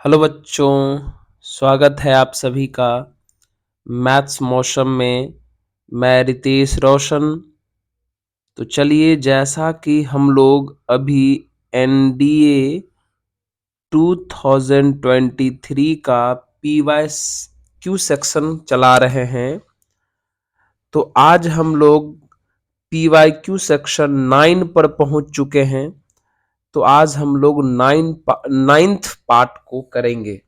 Hello बच्चों, स्वागत है आप सभी का मैथ्स मौसम में। मैं रितेश रोशन। तो चलिए, जैसा कि हम लोग अभी एनडीए 2023 का पीवाई क्यू सेक्शन चला रहे हैं, तो आज हम लोग पीवाई क्यू सेक्शन 9 पर पहुंच चुके हैं। तो आज हम लोग नाइन्थ पार्ट को करेंगे।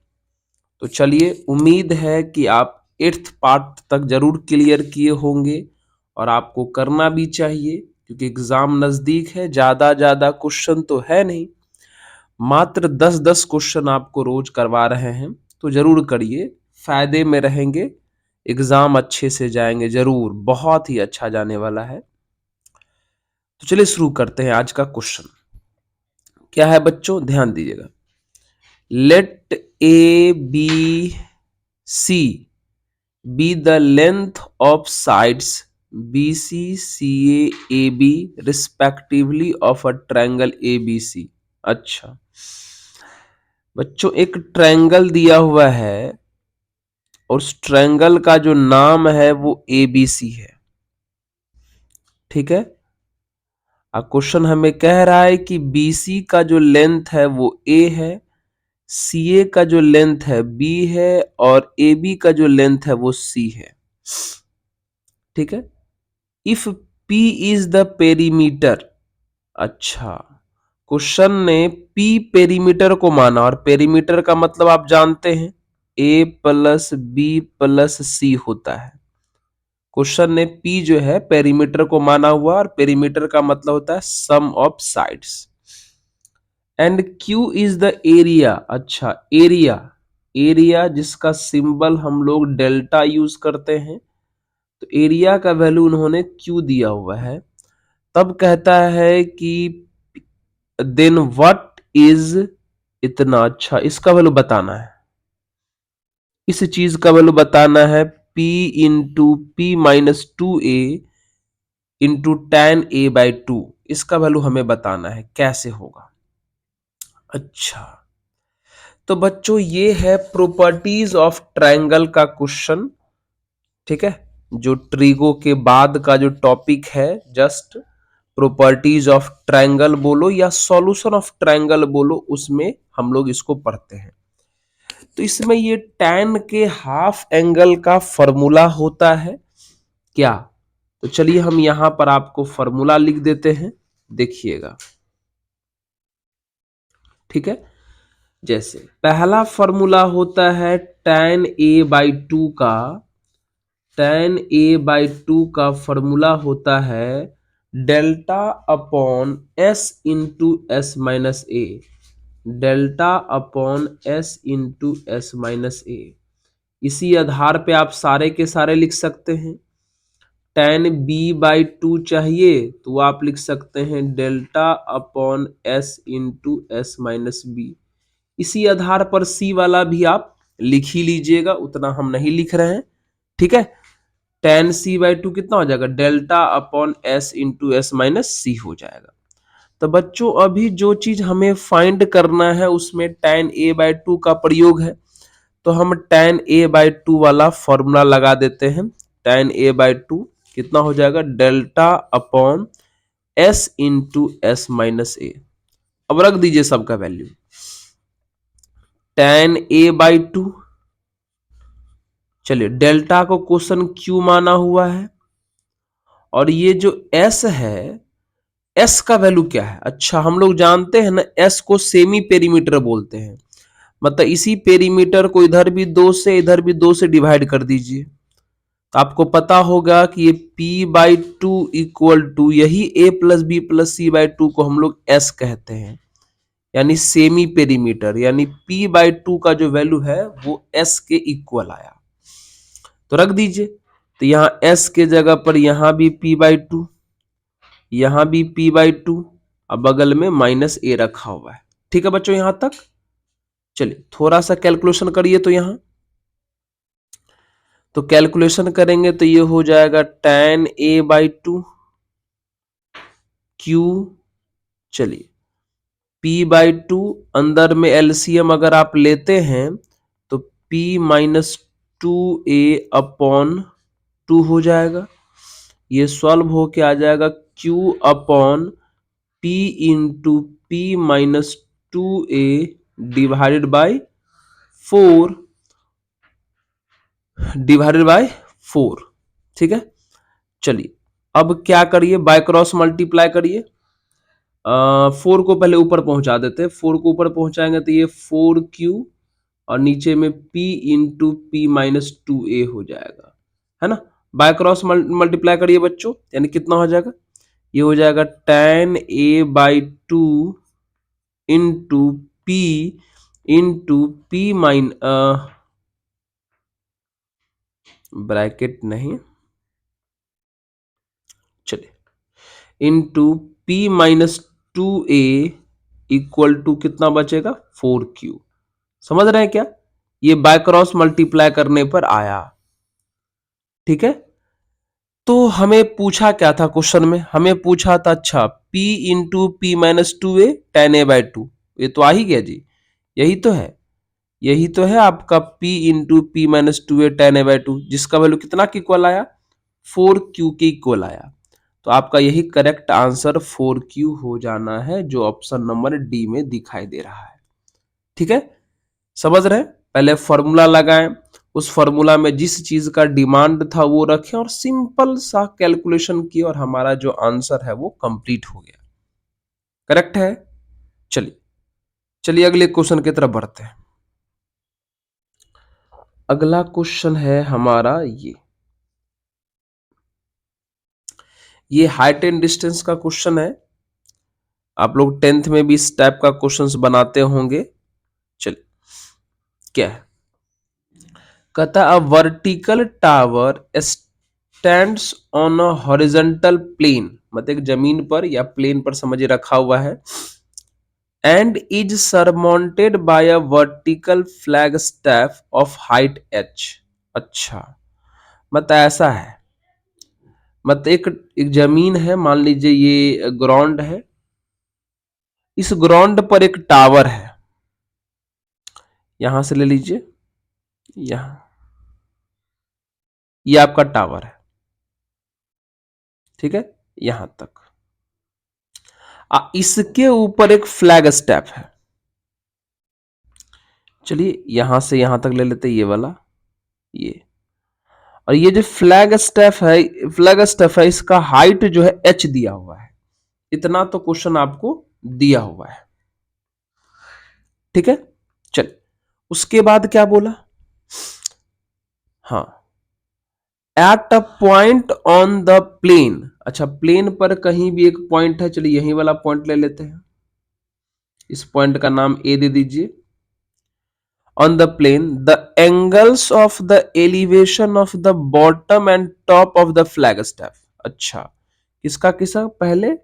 तो चलिए, उम्मीद है कि आप 8th पार्ट तक जरूर क्लियर किए होंगे और आपको करना भी चाहिए, क्योंकि एग्जाम नजदीक है। ज्यादा क्वेश्चन तो है नहीं, मात्र 10-10 क्वेश्चन आपको रोज करवा रहे हैं। तो जरूर करिए, फायदे में रहेंगे, एग्जाम अच्छे से जाएंगे, जरूर बहुत ही अच्छा जाने वाला है। तो चलिए शुरू करते हैं आज का क्वेश्चन। क्या है बच्चों, ध्यान दीजिएगा। Let A B C be the length of sides BC, CA, AB respectively of a triangle ABC। अच्छा बच्चों, एक ट्रायंगल दिया हुआ है और उस ट्रायंगल का जो नाम है वो ABC है। ठीक है। अब क्वेश्चन हमें कह रहा है कि BC का जो लेंथ है वो A है, CA का जो लेंथ है B है और AB का जो लेंथ है वो C है। ठीक है। If P is the perimeter. अच्छा, क्वेश्चन ने P पेरीमीटर को माना, और पेरीमीटर का मतलब आप जानते हैं A plus B plus C होता है। क्वेश्चन ने P जो है पेरीमीटर को माना हुआ, और पेरीमीटर का मतलब होता है sum of sides. And Q is the area. अच्छा, एरिया, एरिया जिसका सिंबल हम लोग डेल्टा यूज करते हैं, तो एरिया का वैल्यू उन्होंने Q दिया हुआ है। तब कहता है कि देन व्हाट इज इतना। अच्छा, इसका वैल्यू बताना है, इस चीज का वैल्यू बताना है। P into P minus 2a into ten A by 2, इसका वैल्यू हमें बताना है कैसे होगा। अच्छा, तो बच्चों ये है प्रॉपर्टीज ऑफ ट्रायंगल का क्वेश्चन। ठीक है, जो ट्रिगो के बाद का जो टॉपिक है, जस्ट प्रॉपर्टीज ऑफ ट्रायंगल बोलो या सॉल्यूशन ऑफ ट्रायंगल बोलो, उसमें हम लोग इसको पढ़ते हैं। तो इसमें ये tan के हाफ एंगल का फॉर्मूला होता है क्या। तो चलिए हम यहां पर आपको फॉर्मूला लिख देते हैं, देखिएगा। ठीक है, जैसे पहला फॉर्मूला होता है tan a/2 का। tan a/2 का फॉर्मूला होता है delta upon s into S minus A. Delta upon S into S minus A. इसी आधार पे आप सारे के सारे लिख सकते हैं। tan b/2 चाहिए तो आप लिख सकते हैं delta upon S into S minus B. इसी आधार पर c वाला भी आप लिख ही लीजिएगा, उतना हम नहीं लिख रहे हैं। ठीक है, tan c/2 कितना हो जाएगा, delta upon S into S minus C हो जाएगा। तो बच्चों अभी जो चीज हमें फाइंड करना है उसमें tan a/2 का प्रयोग है, तो हम tan a/2 वाला फॉर्मूला लगा देते हैं। tan a/2 कितना हो जाएगा, delta upon S into S minus A. अब रख दीजिए सबका वैल्यू। tan a/2, चलिए डेल्टा को क्वेश्चन क्यू माना हुआ है, और ये जो s है, s का वैल्यू क्या है। अच्छा, हम लोग जानते हैं ना, s को सेमी पेरीमीटर बोलते हैं। मतलब इसी पेरीमीटर को इधर भी 2 से इधर भी 2 से डिवाइड कर दीजिए, तो आपको पता होगा कि ये p/2 इक्वल टू यही a plus B plus c/2 को हम लोग s कहते हैं, यानी सेमी पेरीमीटर। यानी p/2 का जो वैल्यू है वो s के इक्वल आया। तो रख दीजिए, तो यहां s के जगह पर यहां भी p/2, यहां भी p/2, अब बगल में माइनस a रखा हुआ है। ठीक है बच्चों, यहां तक। चलिए थोड़ा सा कैलकुलेशन करिए। तो यहां तो कैलकुलेशन करेंगे तो ये हो जाएगा tan a/2 q। चलिए p/2 अंदर में एलसीएम अगर आप लेते हैं तो p माइनस 2a अपॉन 2 हो जाएगा। ये सॉल्व होके आ जाएगा q upon p into p minus 2a divided by 4 divided by 4। ठीक है, चलिए अब क्या करिए, बाय क्रॉस मल्टीप्लाई करिए। 4 को पहले ऊपर पहुंचा देते हैं, 4 को ऊपर पहुंचाएंगे तो ये 4q और नीचे में p into P minus 2a हो जाएगा, है ना। बाय क्रॉस मल्टीप्लाई करिए बच्चों, यानी कितना हो जाएगा, ये हो जाएगा tan a by 2 into P into P minus bracket नहीं, चलिए into P minus 2a equal to कितना बचेगा 4q। समझ रहे हैं क्या, ये बाय क्रॉस मल्टीप्लाई करने पर आया। ठीक है, तो हमें पूछा क्या था क्वेश्चन में, हमें पूछा था अच्छा p into P minus 2a tan a by 2, ये तो आ ही गया जी, यही तो है, यही तो है आपका p into P minus 2a tan a by 2, जिसका वैल्यू कितना के इक्वल आया 4q के इक्वल आया। तो आपका यही करेक्ट आंसर 4q हो जाना है, जो ऑप्शन नंबर डी में दिखाई दे रहा है। ठीक है, समझ रहे हैं, पहले फॉर्मूला लगाएं, उस फॉर्मूला में जिस चीज का डिमांड था वो रखें और सिंपल सा कैलकुलेशन किए और हमारा जो आंसर है वो कंप्लीट हो गया। करेक्ट है, चलिए चलिए अगले क्वेश्चन की तरफ बढ़ते हैं। अगला क्वेश्चन है हमारा ये हाइट एंड डिस्टेंस का क्वेश्चन है। आप लोग 10th में भी इस टाइप का क्वेश्चंस बनाते होंगे। चलिए क्या है, कहता a vertical tower stands on a horizontal plane, मतलब एक जमीन पर या प्लेन पर समझिए रखा हुआ है, and is surmounted by a vertical flag staff of height h। अच्छा, मतलब ऐसा है, मतलब एक जमीन है, मान लीजिए ये ग्राउंड है, इस ग्राउंड पर एक टावर है, यहां से ले लीजिए, यहां ये आपका टावर है, ठीक है, यहां तक। इसके ऊपर एक फ्लैग स्टैप है, चलिए यहां से यहां तक ले लेते हैं, ये वाला, ये, और ये जो फ्लैग स्टैप है इसका हाइट जो है h दिया हुआ है, इतना तो क्वेश्चन आपको दिया हुआ है। ठीक है, चलिए उसके बाद क्या बोला, हाँ, at a point on the plane. अच्छा, प्लेन पर कहीं भी एक पॉइंट है, चलिए यही वाला पॉइंट ले लेते हैं, इस पॉइंट का नाम ए दे दीजिए। On the plane, the angles of the elevation of the bottom and top of the flagstaff। अच्छा, किसका किसका पहले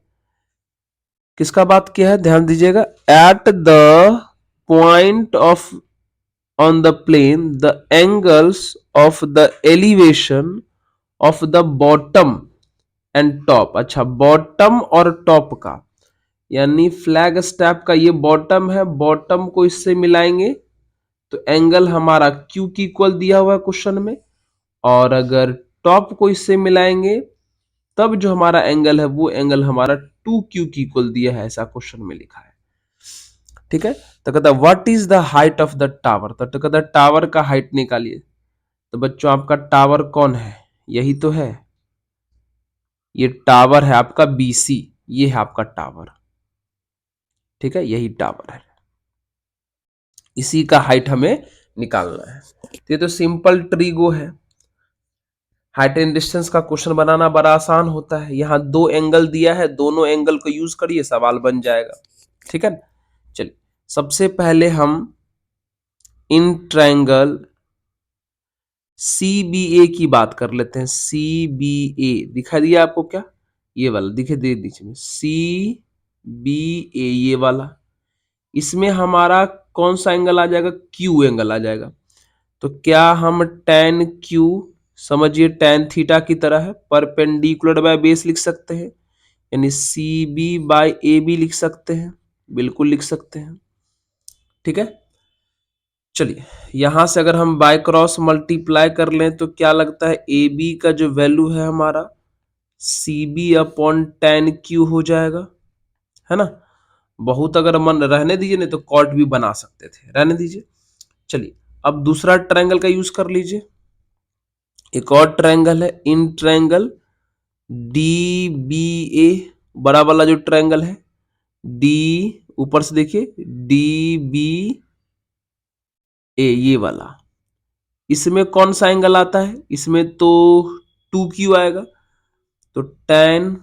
किसका बात किया है, ध्यान दीजिएगा, at the point of on the plane the angles of the elevation of the bottom and top. अच्छा, बॉटम और टॉप का, यानी फ्लैग स्टैप का ये बॉटम है, बॉटम को इससे मिलाएंगे तो एंगल हमारा Q की इक्वल दिया हुआ है क्वेश्चन में, और अगर टॉप को इससे मिलाएंगे तब जो हमारा एंगल है वो एंगल हमारा 2Q की इक्वल दिया है, ऐसा क्वेश्चन में लिखा है। ठीक है, तो कहता है what is the height of the tower, तो कहता है टावर का हाइट निकालिए। तो बच्चों आपका टावर कौन है, यही तो है, ये टावर है आपका BC, ये है आपका टावर। ठीक है, यही टावर है, इसी का हाइट हमें निकालना है। तो ये तो सिंपल ट्रीगो है, हाइट एंड डिस्टेंस का क्वेश्चन बनाना बड़ा आसान होता है। यहां दो एंगल दिया है, दोनों एंगल को यूज करिए, सवाल बन जाएगा। ठीक है, चलिए सबसे पहले हम इन ट्रायंगल CBA की बात कर लेते हैं। CBA दिखा दिया आपको क्या, ये वाला दिखे दे दीजिए, CBA ये वाला, इसमें हमारा कौन सा एंगल आ जाएगा, Q एंगल आ जाएगा। तो क्या हम tan Q समझिए tan थीटा की तरह है, परपेंडिकुलर बाय बेस लिख सकते हैं, यानी CB बाय AB लिख सकते हैं। बिल्कुल लिख सकते हैं। ठीक है, चलिए यहां से अगर हम बाय क्रॉस मल्टीप्लाई कर लें तो क्या लगता है, ए बी का जो वैल्यू है हमारा C B upon tan Q हो जाएगा, है ना। बहुत अगर मन रहने दीजिए, नहीं तो कॉट भी बना सकते थे, रहने दीजिए। चलिए अब दूसरा ट्रायंगल का यूज कर लीजिए। एक और ट्रायंगल है, इन ट्रायंगल डी बी ए, बड़ा वाला जो ट्रायंगल है डी, ऊपर से देखिए डी बी ए, ये वाला, इसमें कौन सा एंगल आता है, इसमें तो टू क्यू आएगा। तो tan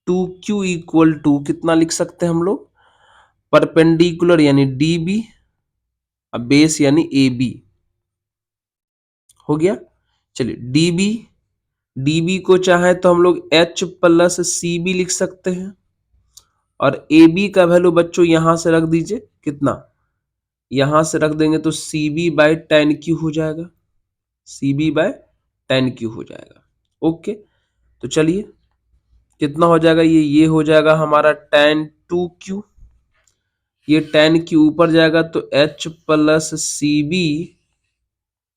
two Q equal to कितना लिख सकते हैं हम लोग, परपेंडिकुलर यानी डी बी, बेस यानी ए बी, हो गया। चलिए डीबी, डीबी को चाहे तो हम लोग एच प्लस सी बी लिख सकते हैं, और ए बी का वैल्यू बच्चों यहां से रख दीजिए, कितना, यहां से रख देंगे तो C B by tan Q हो जाएगा, C B by tan Q हो जाएगा। ओके, तो चलिए कितना हो जाएगा, ये हो जाएगा हमारा टेन टू क्यू, ये टेन क्यू ऊपर जाएगा तो H plus C B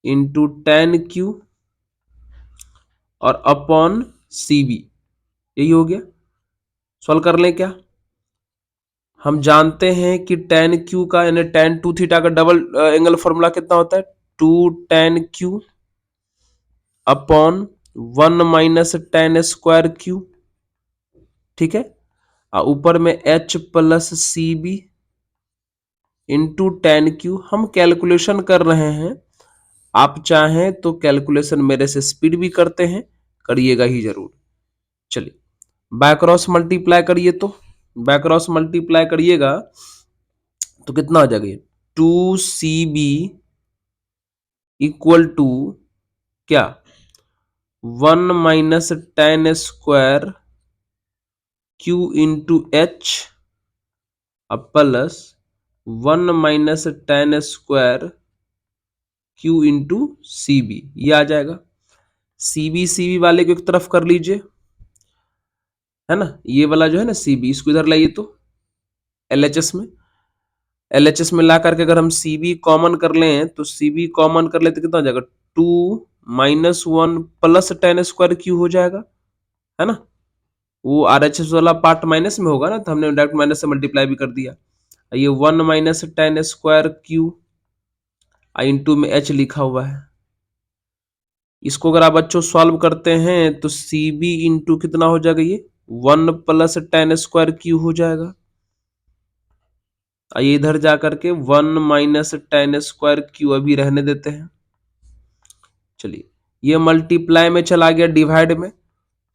into tan Q और अपॉन सी बी, यही हो गया। सॉल्व कर लें क्या, हम जानते हैं कि टेन क्यू का यानी टेन टू थीटा का डबल एंगल फॉर्मूला कितना होता है, two tan Q upon one minus ten square Q. ठीक है, ऊपर में H plus C B into tan Q. हम कैलकुलेशन कर रहे हैं, आप चाहें तो कैलकुलेशन मेरे से स्पीड भी करते हैं, करिएगा ही जरूर। चलिए बैक्रॉस मल्टीप्लाई करिए, तो बैक्रॉस मल्टीप्लाई करिएगा तो कितना हो जाएगा, two C B equal to क्या, one minus ten square Q into H plus one minus ten square Q into C B, ये आ जाएगा। सी बी वाले को एक तरफ कर लीजिए, है ना, ये वाला जो है ना सी बी, इसको इधर लाइए तो एलएचएस में, एलएचएस में ला करके अगर हम सी बी कॉमन कर लें तो सी बी कॉमन कर ले तो कितना हो जाएगा, two minus one plus tan square Q हो जाएगा, है ना। वो आरएचएस वाला पार्ट माइनस में होगा ना, तो हमने डायरेक्ट माइनस से मल्टीप्लाई भी कर दिया। ये one minus ten square Q into में एच लिखा हुआ है, इसको अगर आप बच्चों सॉल्व करते हैं तो सी बी इंटू कितना हो जाएगा, ये one plus tan square Q हो जाएगा। आइए इधर जा करके one minus ten square Q अभी रहने देते हैं। चलिए ये मल्टीप्लाई में चला गया डिवाइड में,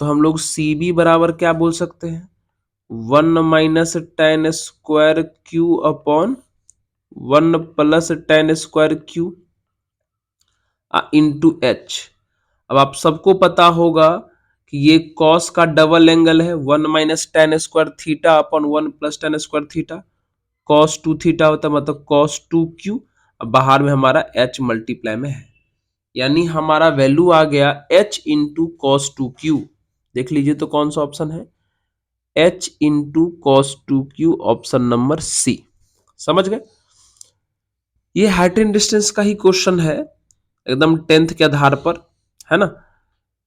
तो हम लोग सी बी बराबर क्या बोल सकते हैं, one minus ten square Q upon one plus tan square Q into H. अब आप सबको पता होगा कि ये कॉस का डबल एंगल है, one minus ten square theta upon one plus tan square theta, cos two theta होता है, मतलब कॉस टू क्यू। अब बाहर में हमारा एच मल्टीप्लाई में है, यानी हमारा वैल्यू आ गया H into cos two Q. देख लीजिए तो कौन सा ऑप्शन है, H into cos two Q, option number C. समझ गए, ये हाइट एंड डिस्टेंस का ही क्वेश्चन है, एकदम टेंथ के आधार पर, है ना।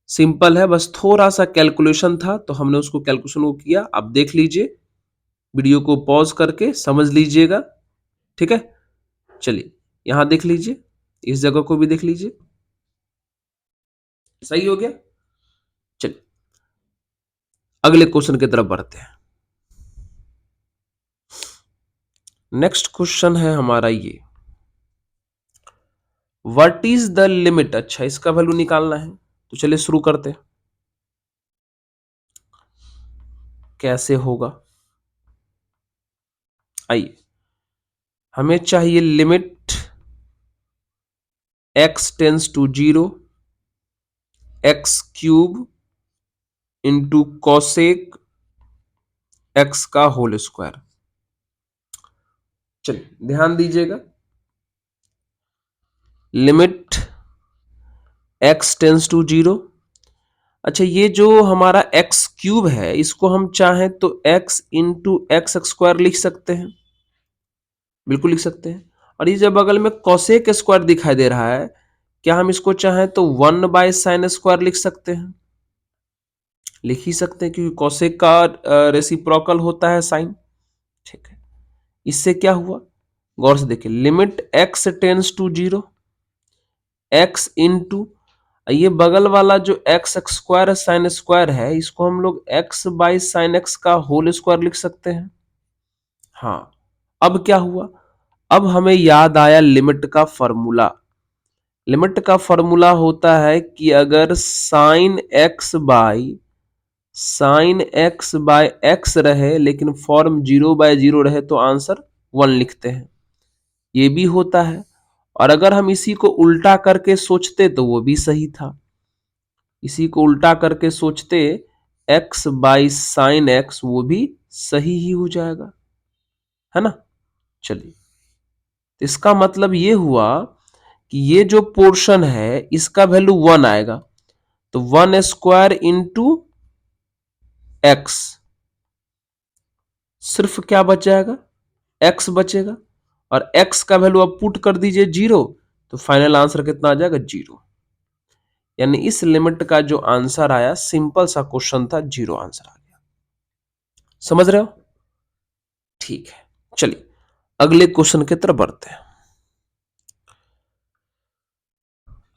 सिंपल है, बस थोड़ा सा कैलकुलेशन था तो हमने उसको कैलकुलेशन को किया। आप देख लीजिए, वीडियो को पॉज करके समझ लीजिएगा। ठीक है, चलिए यहां देख लीजिए, इस जगह को भी देख लीजिए, सही हो गया। चलिए अगले क्वेश्चन की तरफ बढ़ते हैं। नेक्स्ट क्वेश्चन है हमारा ये, व्हाट इज द लिमिट, अच्छा इसका वैल्यू निकालना है, तो चलिए शुरू करते हैं। कैसे होगा, आइए हमें चाहिए limit x tends to zero X cube into cosec X का होल स्क्वायर। चलिए ध्यान दीजिएगा, limit x tends to zero, अच्छा, ये जो हमारा एक्स क्यूब है इसको हम चाहें तो एक्स इंटू एक्स स्क्वायर लिख सकते हैं, बिल्कुल लिख सकते हैं। और ये जब बगल में कोसेक स्क्वायर दिखाई दे रहा है, क्या हम इसको चाहें तो 1/sin स्क्वायर लिख सकते हैं? लिख ही सकते हैं क्योंकि कोसेक का रेसिप्रोकल होता है साइन। ठीक है, इससे क्या हुआ, गौर से देखिए, limit X tends to zero, X into ये बगल वाला जो एक्स स्क्वायर साइन स्क्वायर है इसको हम लोग एक्स बाई साइन एक्स का होल स्क्वायर लिख सकते हैं। हाँ, अब क्या हुआ, अब हमें याद आया लिमिट का फॉर्मूला। लिमिट का फॉर्मूला होता है कि अगर साइन एक्स बाय एक्स रहे लेकिन फॉर्म 0/0 रहे तो आंसर 1 लिखते हैं, ये भी होता है। और अगर हम इसी को उल्टा करके सोचते तो वो भी सही था, इसी को उल्टा करके सोचते एक्स बाई साइन एक्स, वो भी सही ही हो जाएगा, है ना। चलिए, तो इसका मतलब ये हुआ कि ये जो पोर्शन है इसका वैल्यू 1 आएगा, तो 1 स्क्वायर इंटू एक्स, सिर्फ क्या बच जाएगा, एक्स बचेगा। और एक्स का वैल्यू अब पुट कर दीजिए 0, तो फाइनल आंसर कितना आ जाएगा, 0। यानी इस लिमिट का जो आंसर आया, सिंपल सा क्वेश्चन था, 0 आंसर आ गया। समझ रहे हो? ठीक है, चलिए अगले क्वेश्चन की तरफ बढ़ते हैं।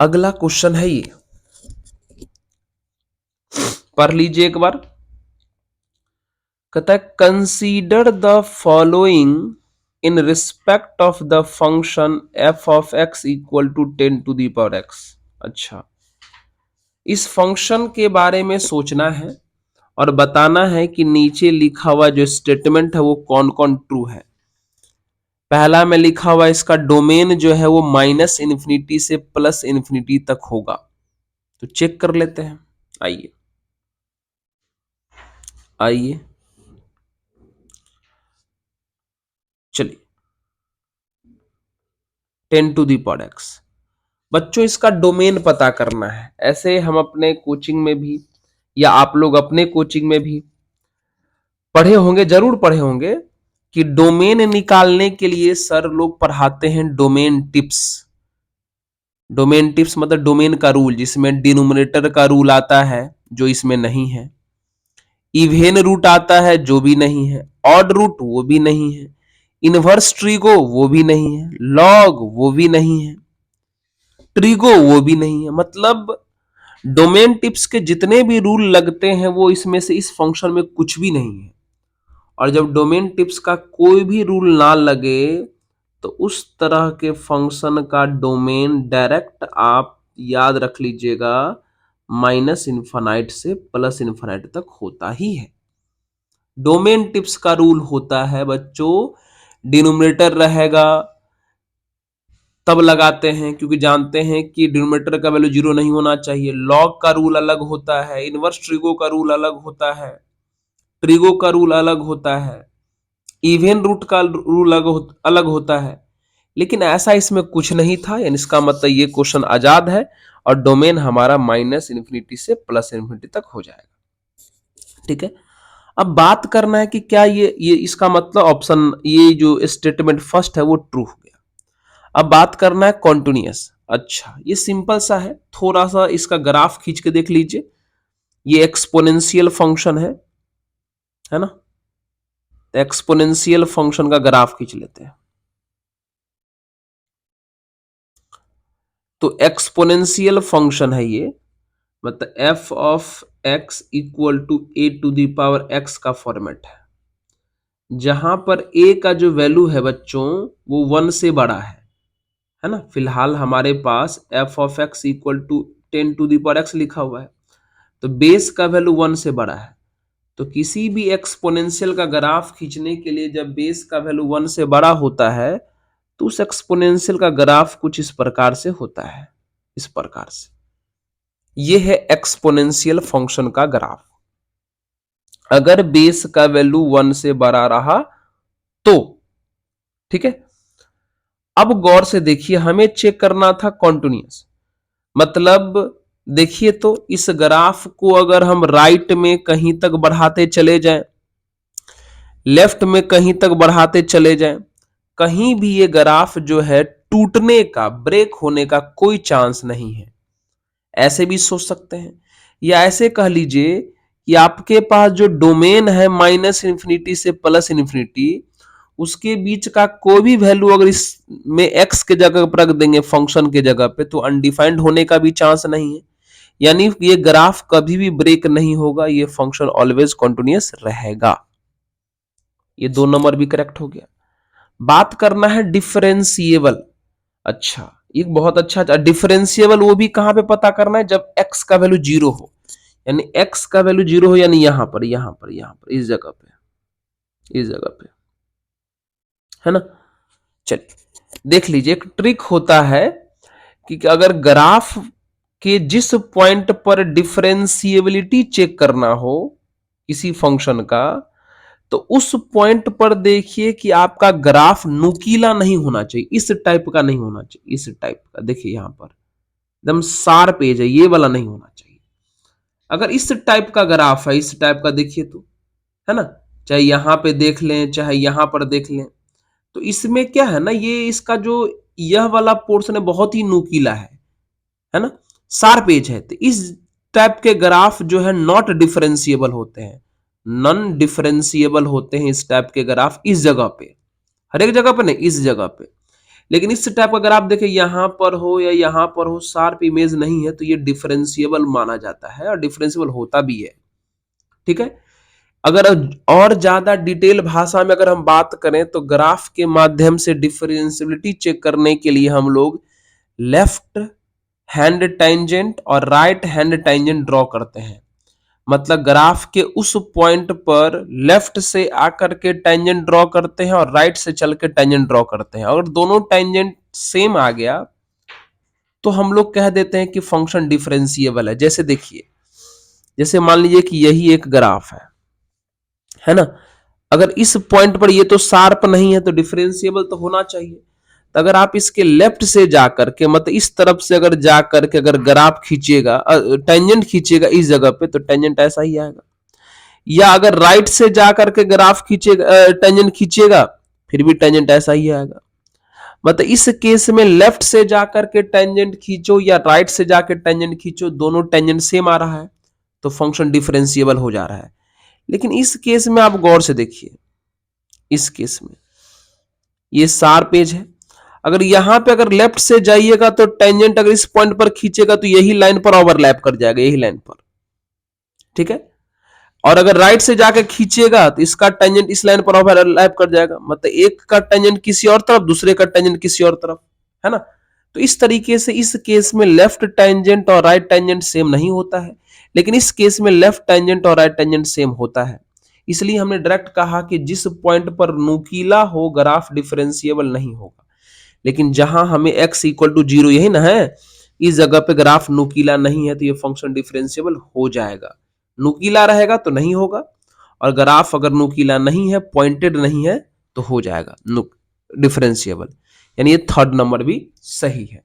अगला क्वेश्चन है ये, पढ़ लीजिए एक बार। कहता है consider the following in respect of the function F of X equal to 10⁻x। अच्छा, इस फंक्शन के बारे में सोचना है और बताना है कि नीचे लिखा हुआ जो स्टेटमेंट है वो कौन कौन ट्रू है। पहला में लिखा हुआ इसका डोमेन जो है वो -∞ से +∞ तक होगा, तो चेक कर लेते हैं। आइए आइए, चलिए 10⁻x। बच्चों इसका डोमेन पता करना है। ऐसे हम अपने कोचिंग में भी या आप लोग अपने कोचिंग में भी पढ़े होंगे, जरूर पढ़े होंगे कि डोमेन निकालने के लिए सर लोग पढ़ाते हैं डोमेन टिप्स। डोमेन टिप्स मतलब डोमेन का रूल, जिसमें डिनोमिनेटर का रूल आता है जो इसमें नहीं है, इवेन रूट आता है जो भी नहीं है, ऑड रूट वो भी नहीं है, इनवर्स ट्रिगो वो भी नहीं है, लॉग वो भी नहीं है, ट्रिगो वो भी नहीं है। मतलब डोमेन टिप्स के जितने भी रूल लगते हैं वो इसमें से इस फंक्शन में कुछ भी नहीं है। और जब डोमेन टिप्स का कोई भी रूल ना लगे तो उस तरह के फंक्शन का डोमेन डायरेक्ट आप याद रख लीजिएगा -∞ से +∞ तक होता ही है। डोमेन टिप्स का रूल होता है बच्चों, डिनोमिनेटर रहेगा तब लगाते हैं क्योंकि जानते हैं कि डिनोमिनेटर का वैल्यू 0 नहीं होना चाहिए। लॉग का रूल अलग होता है, इनवर्स ट्रिगो का रूल अलग होता है, ट्रिगो का रूल अलग होता है, इवन रूट का रूल अलग होता है। लेकिन ऐसा इसमें कुछ नहीं था, यानी इसका मतलब ये क्वेश्चन आजाद है और डोमेन हमारा -∞ से +∞ तक हो जाएगा। ठीक है, अब बात करना है कि क्या ये इसका मतलब ऑप्शन, ये जो स्टेटमेंट फर्स्ट है वो ट्रू हो गया। अब बात करना है कॉन्टिन्यूअस। अच्छा, ये सिंपल सा है, थोड़ा सा इसका ग्राफ खींच के देख लीजिए। ये एक्सपोनेंशियल फंक्शन है ना, एक्सपोनेंशियल फंक्शन का ग्राफ खींच लेते हैं। तो एक्सपोनेंशियल फंक्शन है ये, मतलब F of X equal to a⁻x का फॉर्मेट है, जहां पर a का जो वैल्यू है बच्चों वो 1 से बड़ा है ना। फिलहाल हमारे पास F of X equal to 10⁻x लिखा हुआ है, तो बेस का वैल्यू 1 से बड़ा है। तो किसी भी एक्सपोनेंशियल का ग्राफ खींचने के लिए जब बेस का वैल्यू 1 से बड़ा होता है तो उस एक्सपोनेंशियल का ग्राफ कुछ इस प्रकार से होता है, इस प्रकार से। ये है एक्सपोनेंशियल फंक्शन का ग्राफ। अगर बेस का वैल्यू 1 से बड़ा रहा तो, ठीक है। अब गौर से देखिए, हमें चेक करना था कॉन्टिन्यूअस, मतलब देखिए तो इस ग्राफ को अगर हम राइट में कहीं तक बढ़ाते चले जाएं, लेफ्ट में कहीं तक बढ़ाते चले जाएं, कहीं भी ये ग्राफ जो है टूटने का, ब्रेक होने का कोई चांस नहीं है। ऐसे भी सोच सकते हैं, या ऐसे कह लीजिए कि आपके पास जो डोमेन है माइनस इन्फिनिटी से प्लस इन्फिनिटी, उसके बीच का कोई भी वैल्यू अगर इसमें एक्स के जगह पर रख देंगे फंक्शन के जगह पे, तो अनडिफाइंड होने का भी चांस नहीं है। यानी ये ग्राफ कभी भी ब्रेक नहीं होगा, ये फंक्शन ऑलवेज कॉन्टिन्यूअस रहेगा। ये 2 नंबर भी करेक्ट हो गया। बात करना है डिफरेंशिएबल। अच्छा, एक बहुत अच्छा डिफरेंशिएबल वो भी कहां पे पता करना है, जब x का वैल्यू 0 हो, यानी x का वैल्यू 0 हो, यानी यहां पर इस जगह पे, है ना। चलिए देख लीजिए, एक ट्रिक होता है कि अगर ग्राफ के जिस पॉइंट पर डिफरेंशिएबिलिटी चेक करना हो किसी फंक्शन का, तो उस पॉइंट पर देखिए कि आपका ग्राफ नुकीला नहीं होना चाहिए, इस टाइप का नहीं होना चाहिए, इस टाइप का। देखिए यहां पर एकदम शार्प एज है, ये वाला नहीं होना चाहिए। अगर इस टाइप का ग्राफ है, इस टाइप का देखिए तो, है ना, चाहे यहां पे देख लें चाहे यहां पर देख लें, तो इसमें क्या है ना, ये इसका जो यह वाला पोर्शन है बहुत ही नुकीला है ना, शार्प एज है। तो इस टाइप के ग्राफ जो है नॉट डिफरेंशिएबल होते हैं, नॉन डिफरेंशिएबल होते हैं इस टाइप के ग्राफ, इस जगह पे, हर एक जगह पे नहीं, इस जगह पे। लेकिन इस टाइप का ग्राफ देखें यहां पर हो या यहां पर हो, शार्प इमेज नहीं है, तो ये डिफरेंशिएबल माना जाता है और डिफरेंशिएबल होता भी है। ठीक है। अगर और ज्यादा डिटेल भाषा में अगर हम बात करें, तो ग्राफ के माध्यम से डिफरेंशिएबिलिटी चेक करने के लिए हम लोग लेफ्ट हैंड टेंजेंट और राइट हैंड टेंजेंट ड्रॉ करते हैं। मतलब ग्राफ के उस पॉइंट पर लेफ्ट से आकर के टेंजेंट ड्रॉ करते हैं और राइट से चल के टेंजेंट ड्रॉ करते हैं। अगर दोनों टेंजेंट सेम आ गया तो हम लोग कह देते हैं कि फंक्शन डिफरेंशिएबल है। जैसे देखिए, जैसे मान लीजिए कि यही एक ग्राफ है ना, अगर इस पॉइंट पर ये तो शार्प नहीं है तो डिफरेंशिएबल तो होना चाहिए। तो अगर आप इसके लेफ्ट से जाकर के, मतलब इस तरफ से अगर जाकर के अगर ग्राफ खींचेगा, टेंजेंट खींचेगा इस जगह पे, तो टेंजेंट ऐसा ही आएगा। या अगर राइट से जाकर के ग्राफ खींचेगा, टेंजेंट खींचेगा, फिर भी टेंजेंट ऐसा ही आएगा। मतलब इस केस में लेफ्ट से जाकर के टेंजेंट खींचो या राइट से जाकर टेंजेंट खींचो, दोनों टेंजेंट सेम आ रहा है, तो फंक्शन डिफरेंशिएबल हो जा रहा है। लेकिन इस केस में आप गौर से देखिए, इस केस में ये शार्प एज है। अगर यहां पे अगर लेफ्ट से जाइएगा तो टेंजेंट अगर इस पॉइंट पर खींचेगा तो यही लाइन पर ओवरलैप कर जाएगा, यही लाइन पर। ठीक है। और अगर राइट से जाकर खींचेगा तो इसका टेंजेंट इस लाइन पर ओवरलैप कर जाएगा। मतलब एक का टेंजेंट किसी और तरफ, दूसरे का टेंजेंट किसी और तरफ, है ना। तो इस तरीके से इस केस में लेफ्ट टेंजेंट और राइट टेंजेंट सेम नहीं होता है, लेकिन इस केस में लेफ्ट टेंजेंट और राइट टेंजेंट सेम होता है। इसलिए हमने डायरेक्ट कहा कि जिस पॉइंट पर नुकीला हो ग्राफ डिफरेंशिएबल नहीं होगा। लेकिन जहां हमें x इक्वल टू 0 यही ना है, इस जगह पे ग्राफ नुकीला नहीं है तो ये फंक्शन डिफरेंशिएबल हो जाएगा। नुकीला रहेगा तो नहीं होगा, और ग्राफ अगर नुकीला नहीं है, पॉइंटेड नहीं है, तो हो जाएगा डिफरेंशिएबल। यानी ये थर्ड नंबर भी सही है।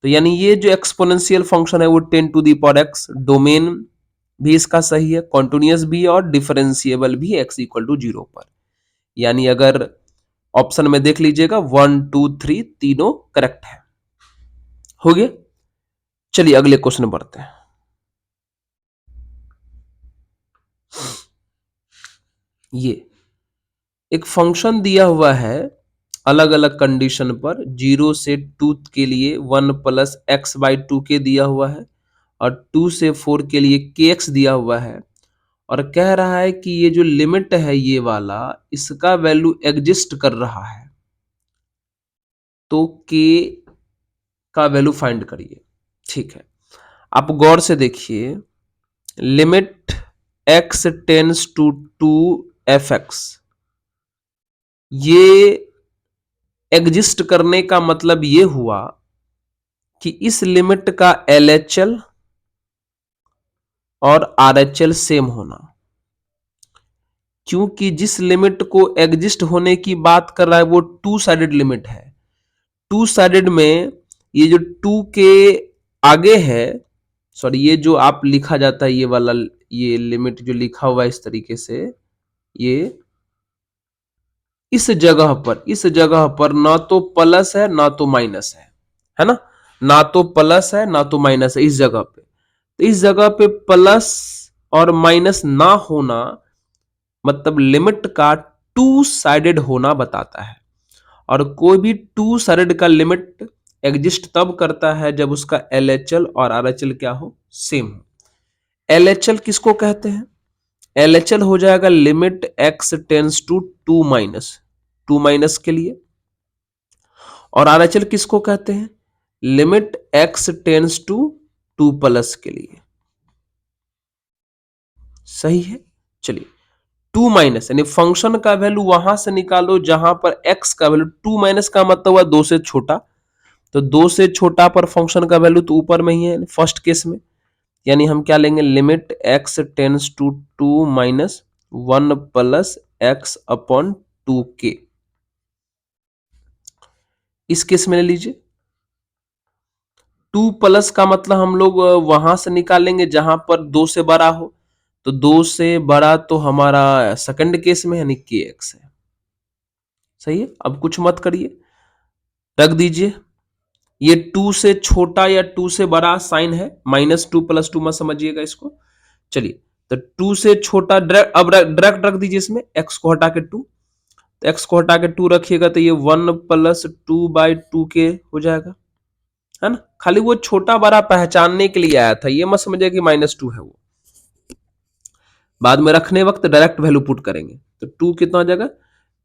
तो यानी ये जो एक्सपोनेंशियल फंक्शन है वो 10 to the power x, domain भी इसका सही है, कॉन्टिन्यूअस भी और डिफरेंशिएबल भी x इक्वल टू 0 पर। यानी अगर ऑप्शन में देख लीजिएगा 1 2 3 तीनों करेक्ट है। हो गया। चलिए अगले क्वेश्चन बढ़ते हैं। ये एक फंक्शन दिया हुआ है अलग अलग कंडीशन पर, 0 से 2 के लिए 1 प्लस एक्स बाई 2 के दिया हुआ है, और 2 से 4 के लिए के एक्स दिया हुआ है, और कह रहा है कि ये जो लिमिट है ये वाला, इसका वैल्यू एग्जिस्ट कर रहा है, तो के का वैल्यू फाइंड करिए। ठीक है, आप गौर से देखिए, limit x tends to 2 F X, ये एग्जिस्ट करने का मतलब ये हुआ कि इस लिमिट का LHL और RHL सेम होना। क्योंकि जिस लिमिट को एग्जिस्ट होने की बात कर रहा है वो 2 साइडेड लिमिट है। 2 साइडेड में ये जो 2 के आगे है सॉरी, ये जो आप लिखा जाता है ये वाला, ये लिमिट जो लिखा हुआ है इस तरीके से, ये इस जगह पर ना तो प्लस है ना तो माइनस है ना, ना तो प्लस है ना तो माइनस है इस जगह पे। तो इस जगह पे प्लस और माइनस ना होना मतलब लिमिट का टू साइडेड होना बताता है। और कोई भी टू साइडेड का लिमिट एग्जिस्ट तब करता है जब उसका LHL और RHL क्या हो, सेम हो। LHL किसको कहते हैं? LHL हो जाएगा limit x tends to two minus के लिए। और RHL किसको कहते हैं? Limit x tends to two plus के लिए। सही है। चलिए, टू माइनस यानी फंक्शन का वैल्यू वहां से निकालो जहां पर x का वैल्यू, टू माइनस का मतलब हुआ दो से छोटा, तो दो से छोटा पर फंक्शन का वैल्यू तो ऊपर में ही है फर्स्ट केस में। यानी हम क्या लेंगे, limit x tends to two minus one plus X upon two के। इस केस में ले लीजिए, टू प्लस का मतलब हम लोग वहां से निकालेंगे जहां पर दो से बड़ा हो, तो दो से बड़ा तो हमारा सेकंड केस में यानी के एक्स है। सही है। अब कुछ मत करिए, रख दीजिए। ये टू से छोटा या टू से बड़ा साइन है, माइनस टू प्लस टू मत समझिएगा इसको। चलिए, तो टू से छोटा डायरेक्ट, अब डायरेक्ट रख दीजिए इसमें, एक्स को हटा के टू, तो एक्स को हटा के टू रखिएगा तो ये one plus two by two के हो जाएगा, है ना। खाली वो छोटा बड़ा पहचानने के लिए आया था, ये मत समझिए कि माइनस टू है वो। बाद में रखने वक्त डायरेक्ट वैल्यू पुट करेंगे, तो टू कितना हो जाएगा,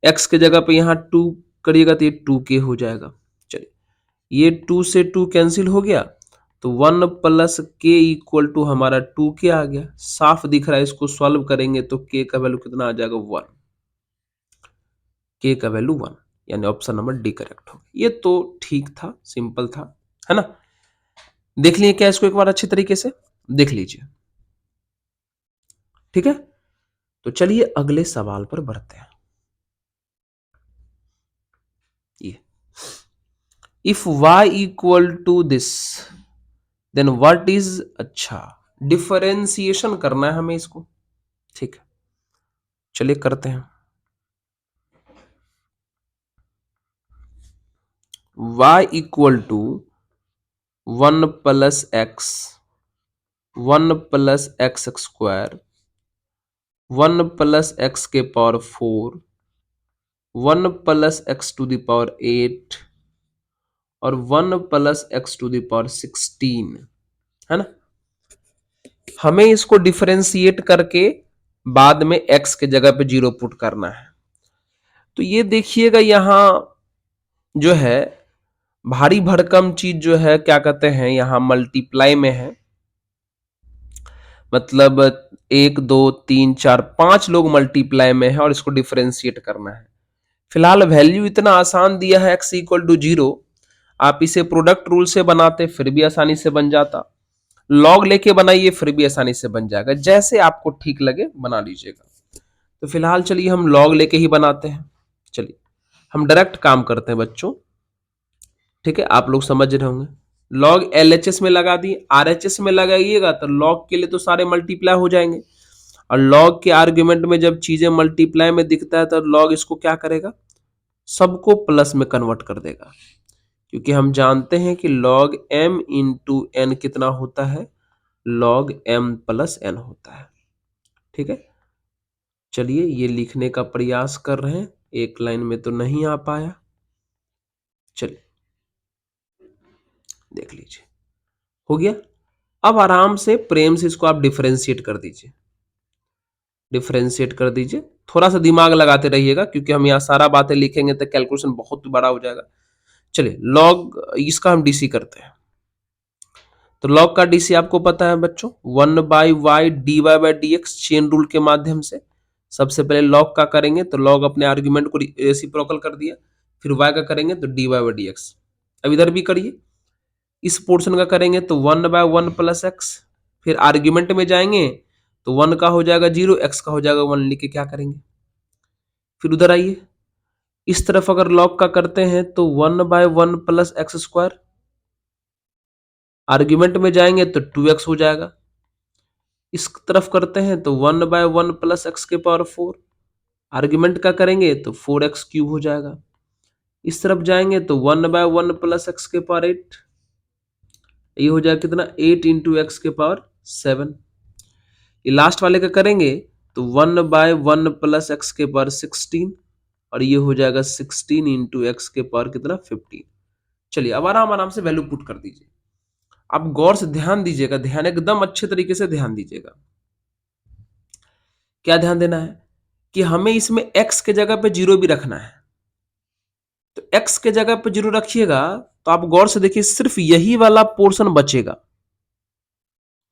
एक्स के जगह पे यहाँ टू करिएगा तो ये टू के हो जाएगा। चलिए, ये टू से टू कैंसिल हो गया, तो वन प्लस के इक्वल टू हमारा टू के आ गया। साफ दिख रहा है, इसको सॉल्व करेंगे तो के का वैल्यू कितना आ जाएगा, वन। के का वैल्यू वन, यानी ऑप्शन नंबर डी करेक्ट हो। ये तो ठीक था, सिंपल था, है ना। देख लिए क्या इसको एक बार अच्छे तरीके से देख लीजिए, ठीक है। तो चलिए अगले सवाल पर बढ़ते हैं। ये if y equal to this then what is, अच्छा डिफरेंशिएशन करना है हमें इसको, ठीक है। चलिए करते हैं। y equal to one plus X, one plus X square, one plus X के power four, one plus X to the power eight और one plus X to the power 16, है ना। हमें इसको डिफरेंशिएट करके बाद में x के जगह पे जीरो पुट करना है। तो ये देखिएगा यहां जो है भारी भरकम चीज जो है क्या कहते हैं, यहां मल्टीप्लाई में है, मतलब एक दो तीन चार पांच लोग मल्टीप्लाई में है और इसको डिफरेंशिएट करना है। फिलहाल वैल्यू इतना आसान दिया है x इक्वल टू जीरो, आप इसे प्रोडक्ट रूल से बनाते फिर भी आसानी से बन जाता, लॉग लेके बनाइए फिर भी आसानी से बन जाएगा, जैसे आपको ठीक लगे बना लीजिएगा। तो फिलहाल चलिए हम लॉग लेके ही बनाते हैं। चलिए हम डायरेक्ट काम करते हैं बच्चों, ठीक है, आप लोग समझ रहे होंगे। लॉग LHS में लगा दिए, RHS में लगाइएगा तो लॉग के लिए तो सारे मल्टीप्लाई हो जाएंगे, और लॉग के आर्ग्यूमेंट में जब चीजें मल्टीप्लाई में दिखता है तो लॉग इसको क्या करेगा, सबको प्लस में कन्वर्ट कर देगा, क्योंकि हम जानते हैं कि log m इंटू एन कितना होता है, log m प्लस एन होता है, ठीक है। चलिए ये लिखने का प्रयास कर रहे हैं, एक लाइन में तो नहीं आ पाया। चलिए देख लीजिए, हो गया। अब आराम से प्रेम से इसको आप डिफरेंशिएट कर दीजिए, डिफरेंशिएट कर दीजिए। थोड़ा सा दिमाग लगाते रहिएगा क्योंकि हम यहाँ सारा बातें लिखेंगे तो कैलकुलेशन बहुत बड़ा हो जाएगा। चलिए लॉग इसका हम डीसी करते हैं, तो लॉग का डीसी आपको पता है बच्चों, one by Y D Y by D X, chain rule के माध्यम से। सबसे पहले लॉग का करेंगे तो लॉग अपने आर्ग्यूमेंट को रेसिप्रोकल कर दिया, फिर वाई का करेंगे तो D Y by D X. अब इधर भी करिए, इस पोर्शन का करेंगे तो one by one plus X, फिर आर्ग्यूमेंट में जाएंगे तो वन का हो जाएगा जीरो, एक्स का हो जाएगा वन, लिख के क्या करेंगे, फिर उधर आइए, इस तरफ अगर लॉग का करते हैं तो one by one plus X square, argument में जाएंगे तो 2x हो जाएगा, इस तरफ करते हैं तो 1/1 प्लस एक्स के पावर 4, आर्ग्यूमेंट का करेंगे तो 4x क्यूब हो जाएगा, इस तरफ जाएंगे तो 1/1 प्लस एक्स के पावर 8, ये हो जाएगा कितना 8 इंटू एक्स के पावर 7। ये लास्ट वाले का करेंगे तो 1/1 प्लस एक्स के पावर 16 और ये हो जाएगा 16 इंटू एक्स के पावर कितना 15। चलिए अब आराम आराम से वैल्यू पुट कर दीजिए। आप गौर से ध्यान दीजिएगा, ध्यान एकदम अच्छे तरीके से ध्यान दीजिएगा। क्या ध्यान देना है कि हमें इसमें x के जगह पे 0 भी रखना है, तो x के जगह पे 0 रखिएगा तो आप गौर से देखिए सिर्फ यही वाला पोर्शन बचेगा,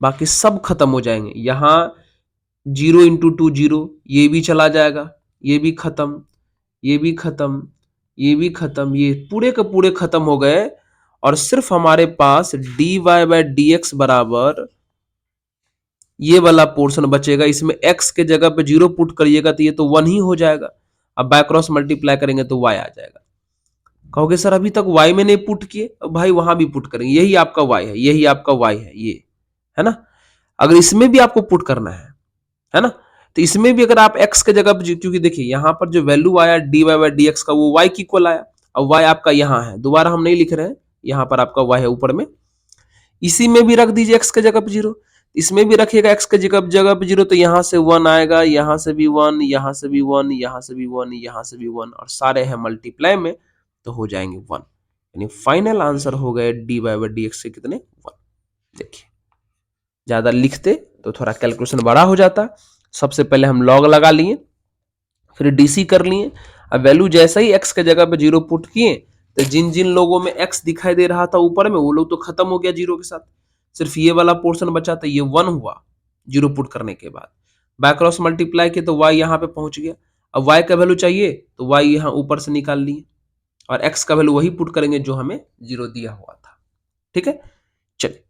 बाकी सब खत्म हो जाएंगे। यहां 0 इंटू 2 0, ये भी चला जाएगा, ये भी खत्म, ये भी खत्म, ये भी खत्म, ये पूरे के पूरे खत्म हो गए और सिर्फ हमारे पास dy बाय डी एक्स बराबर ये वाला पोर्शन बचेगा। इसमें x के जगह पे 0 पुट करिएगा तो ये तो 1 ही हो जाएगा, अब बाय क्रॉस मल्टीप्लाई करेंगे तो y आ जाएगा। कहोगे सर अभी तक y में नहीं पुट किए, अब भाई वहां भी पुट करेंगे, यही आपका y है, यही आपका y है, ये है ना। अगर इसमें भी आपको पुट करना है ना, तो इसमें भी अगर आप x के जगह पे, क्योंकि देखिए यहां पर जो वैल्यू आया dy बाय डी एक्स का वो y की इक्वल आया, अब y आपका यहां है, दोबारा हम नहीं लिख रहे हैं, यहां पर आपका y है ऊपर में, इसी में भी रख दीजिए x के जगह पे 0, इसमें भी रखिएगा x के जगह पे 0, तो यहां से 1 आएगा, यहां से भी 1, यहां से भी 1, यहां से भी 1, यहां से भी 1 और सारे हैं मल्टीप्लाई में तो हो जाएंगे 1, यानी फाइनल आंसर हो गए dy बाय डी एक्स से कितने 1। देखिए ज्यादा लिखते तो थोड़ा कैलकुलेशन बड़ा हो जाता, सबसे पहले हम लॉग लगा लिए, फिर डीसी कर लिए। अब वैल्यू जैसे ही x के जगह पे 0 पुट किए तो जिन जिन लोगों में x दिखाई दे रहा था ऊपर में वो लोग तो खत्म हो गया 0 के साथ, सिर्फ ये वाला पोर्शन बचा तो ये 1 हुआ 0 पुट करने के बाद, बैक क्रॉस मल्टीप्लाई किए तो y यहाँ पे पहुंच गया। अब y का वैल्यू चाहिए तो y यहाँ ऊपर से निकाल लिए और x का वैल्यू वही पुट करेंगे जो हमें 0 दिया हुआ था। ठीक है, चलिए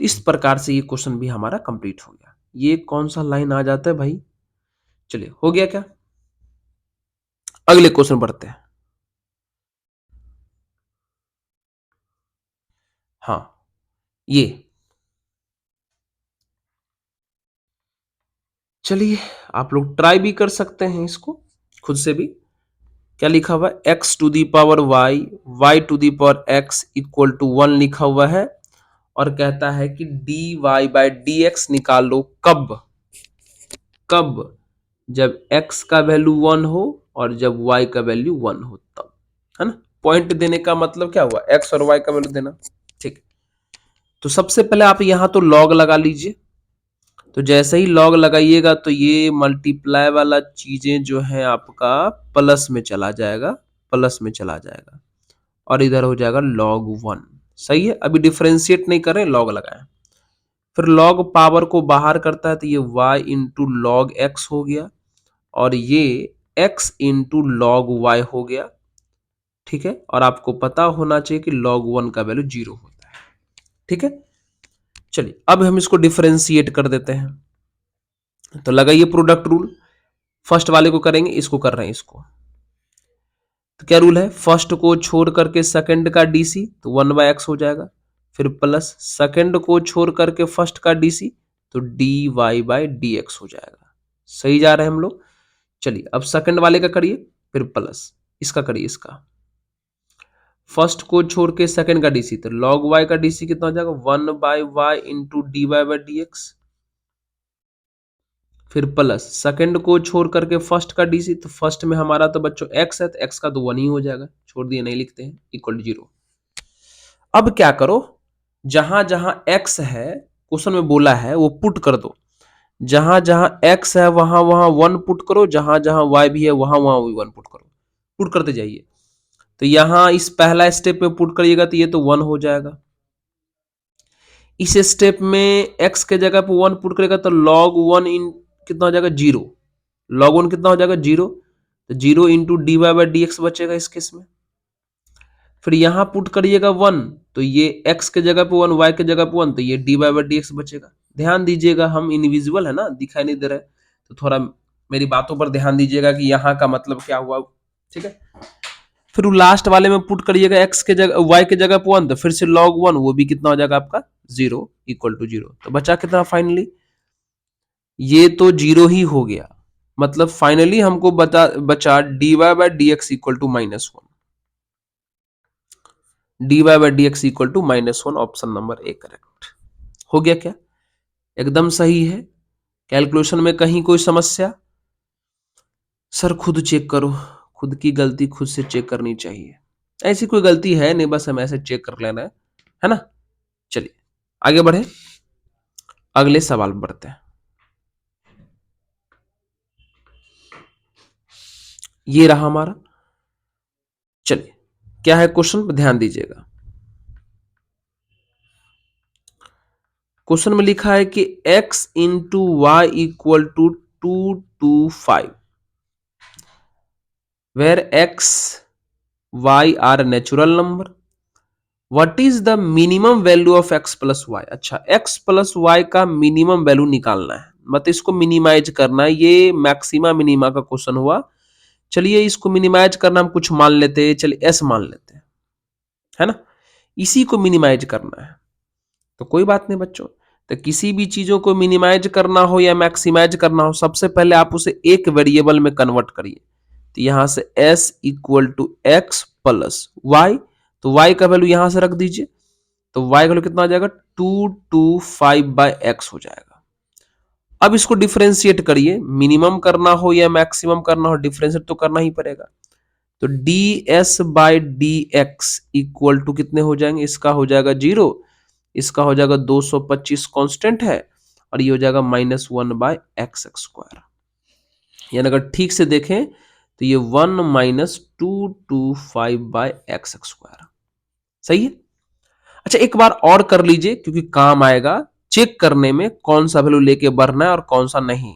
तो इस प्रकार से ये क्वेश्चन भी हमारा कंप्लीट हो गया। ये कौन सा लाइन आ जाता है भाई, चलिए हो गया क्या, अगले क्वेश्चन बढ़ते हैं। हाँ ये चलिए आप लोग ट्राई भी कर सकते हैं इसको खुद से भी। क्या लिखा हुआ है x to the power y, y to the power x equal to 1 लिखा हुआ है और कहता है कि dy बाय dx निकाल लो कब, कब जब x का वैल्यू 1 हो और जब y का वैल्यू 1 हो तब, है ना। पॉइंट देने का मतलब क्या हुआ, x और y का वैल्यू देना। ठीक, तो सबसे पहले आप यहां तो लॉग लगा लीजिए, तो जैसे ही लॉग लगाइएगा तो ये मल्टीप्लाई वाला चीजें जो है आपका प्लस में चला जाएगा, प्लस में चला जाएगा और इधर हो जाएगा log 1। सही है, अभी डिफरेंशिएट नहीं कर रहे, लॉग लगाएं, फिर लॉग पावर को बाहर करता है तो ये y इंटू लॉग एक्स हो गया और ये x इंटू लॉग वाई हो गया। ठीक है, और आपको पता होना चाहिए कि log 1 का वैल्यू 0 होता है। ठीक है, चलिए अब हम इसको डिफरेंशिएट कर देते हैं, तो लगाइए प्रोडक्ट रूल, फर्स्ट वाले को करेंगे, इसको कर रहे हैं इसको, तो क्या रूल है, फर्स्ट को छोड़ करके सेकंड का डीसी तो 1/x हो जाएगा, फिर प्लस सेकंड को छोड़ करके फर्स्ट का डीसी तो dy/dx हो जाएगा। सही जा रहे हैं हम लोग। चलिए अब सेकंड वाले का करिए, फिर प्लस इसका करिए, इसका फर्स्ट को छोड़ के सेकंड का डीसी तो log y का डीसी कितना हो जाएगा 1/y इंटू dy/dx, फिर प्लस सेकंड को छोड़ करके फर्स्ट का डीसी तो फर्स्ट में हमारा तो बच्चों x है तो x का तो 1 ही हो जाएगा, छोड़ दिए नहीं लिखते हैं, इक्वल 0। अब क्या करो, जहां जहां x है क्वेश्चन में बोला है वो पुट कर दो, जहां जहां x है वहां वहां 1 पुट करो, जहां जहां y भी है वहां वहां भी 1 पुट करो, पुट करते जाइए। तो यहां इस पहला स्टेप में पुट करिएगा तो ये तो 1 हो जाएगा, इस स्टेप में x के जगह पे 1 पुट करेगा तो log 1 इन कितना हो जाएगा 0, log 1 कितना हो जाएगा 0, तो 0 इंटू dy/dx बचेगा इस केस में। फिर यहां पुट करिएगा 1 तो ये x के जगह पे 1, y के जगह पे 1 तो ये dy/dx बचेगा। ध्यान दीजिएगा हम इनविजिबल है ना, दिखाई नहीं दे रहा है, तो थोड़ा मेरी बातों पर ध्यान दीजिएगा कि यहाँ का मतलब क्या हुआ। ठीक है, फिर लास्ट वाले में पुट करिएगा x के जगह y के जगह पे 1 तो फिर से log 1 वो भी कितना हो जाएगा आपका 0 इक्वल टू 0। तो बचा कितना फाइनली, ये तो 0 ही हो गया, मतलब फाइनली हमको बचा dy by D X equal to -1। dy by D X equal to -1, option number A correct हो गया क्या? एकदम सही है। कैलकुलेशन में कहीं कोई समस्या? सर खुद चेक करो, खुद की गलती खुद से चेक करनी चाहिए। ऐसी कोई गलती है नहीं, बस हमें ऐसे चेक कर लेना है ना। चलिए आगे बढ़े, अगले सवाल पर बढ़ते हैं। ये रहा हमारा। चलिए क्या है क्वेश्चन पर ध्यान दीजिएगा। क्वेश्चन में लिखा है कि x into Y equal to 225, where x y are natural number, what is the minimum value of x plus Y. अच्छा, x प्लस वाई का मिनिमम वैल्यू निकालना है, मतलब इसको मिनिमाइज करना है। ये मैक्सिमा मिनिमा का क्वेश्चन हुआ। चलिए इसको मिनिमाइज करना हम कुछ मान लेते हैं, चलिए s मान लेते हैं, है ना। इसी को मिनिमाइज करना है, तो कोई बात नहीं बच्चों। तो किसी भी चीजों को मिनिमाइज करना हो या मैक्सिमाइज करना हो, सबसे पहले आप उसे एक वेरिएबल में कन्वर्ट करिए। तो यहां से s equal to X plus Y, तो y का वैल्यू यहां से रख दीजिए, तो y का वैल्यू कितना आ जाएगा 225/x हो जाएगा। अब इसको डिफरेंशिएट करिए, मिनिमम करना हो या मैक्सिमम करना हो, डिफरेंशिएट तो करना ही पड़ेगा। तो ds/dx इक्वल टू कितने हो जाएंगे, इसका हो जाएगा 0, इसका हो जाएगा 225 कांस्टेंट है, और ये हो जाएगा -1/x²। यानी अगर ठीक से देखें तो ये 1 -225/x²। सही है। अच्छा एक बार और कर लीजिए, क्योंकि काम आएगा चेक करने में कौन सा वैल्यू लेके बढ़ना है और कौन सा नहीं।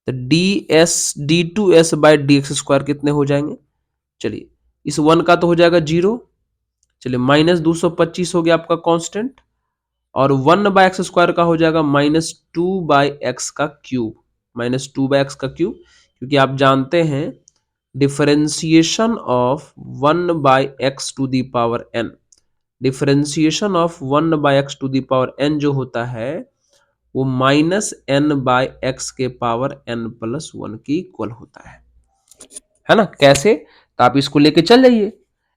तो d2s/dx² कितने हो जाएंगे, चलिए इस 1 का तो हो जाएगा 0, चलिए -225 हो गया आपका कांस्टेंट, और 1/x² का हो जाएगा -2/x³, -2/x³, क्योंकि आप जानते हैं differentiation of 1/x⁴n, differentiation of 1/x⁴n जो होता है वो -n/x⁴n+1 के इक्वल होता है ना। कैसे, तो आप इसको लेके चल जाइए,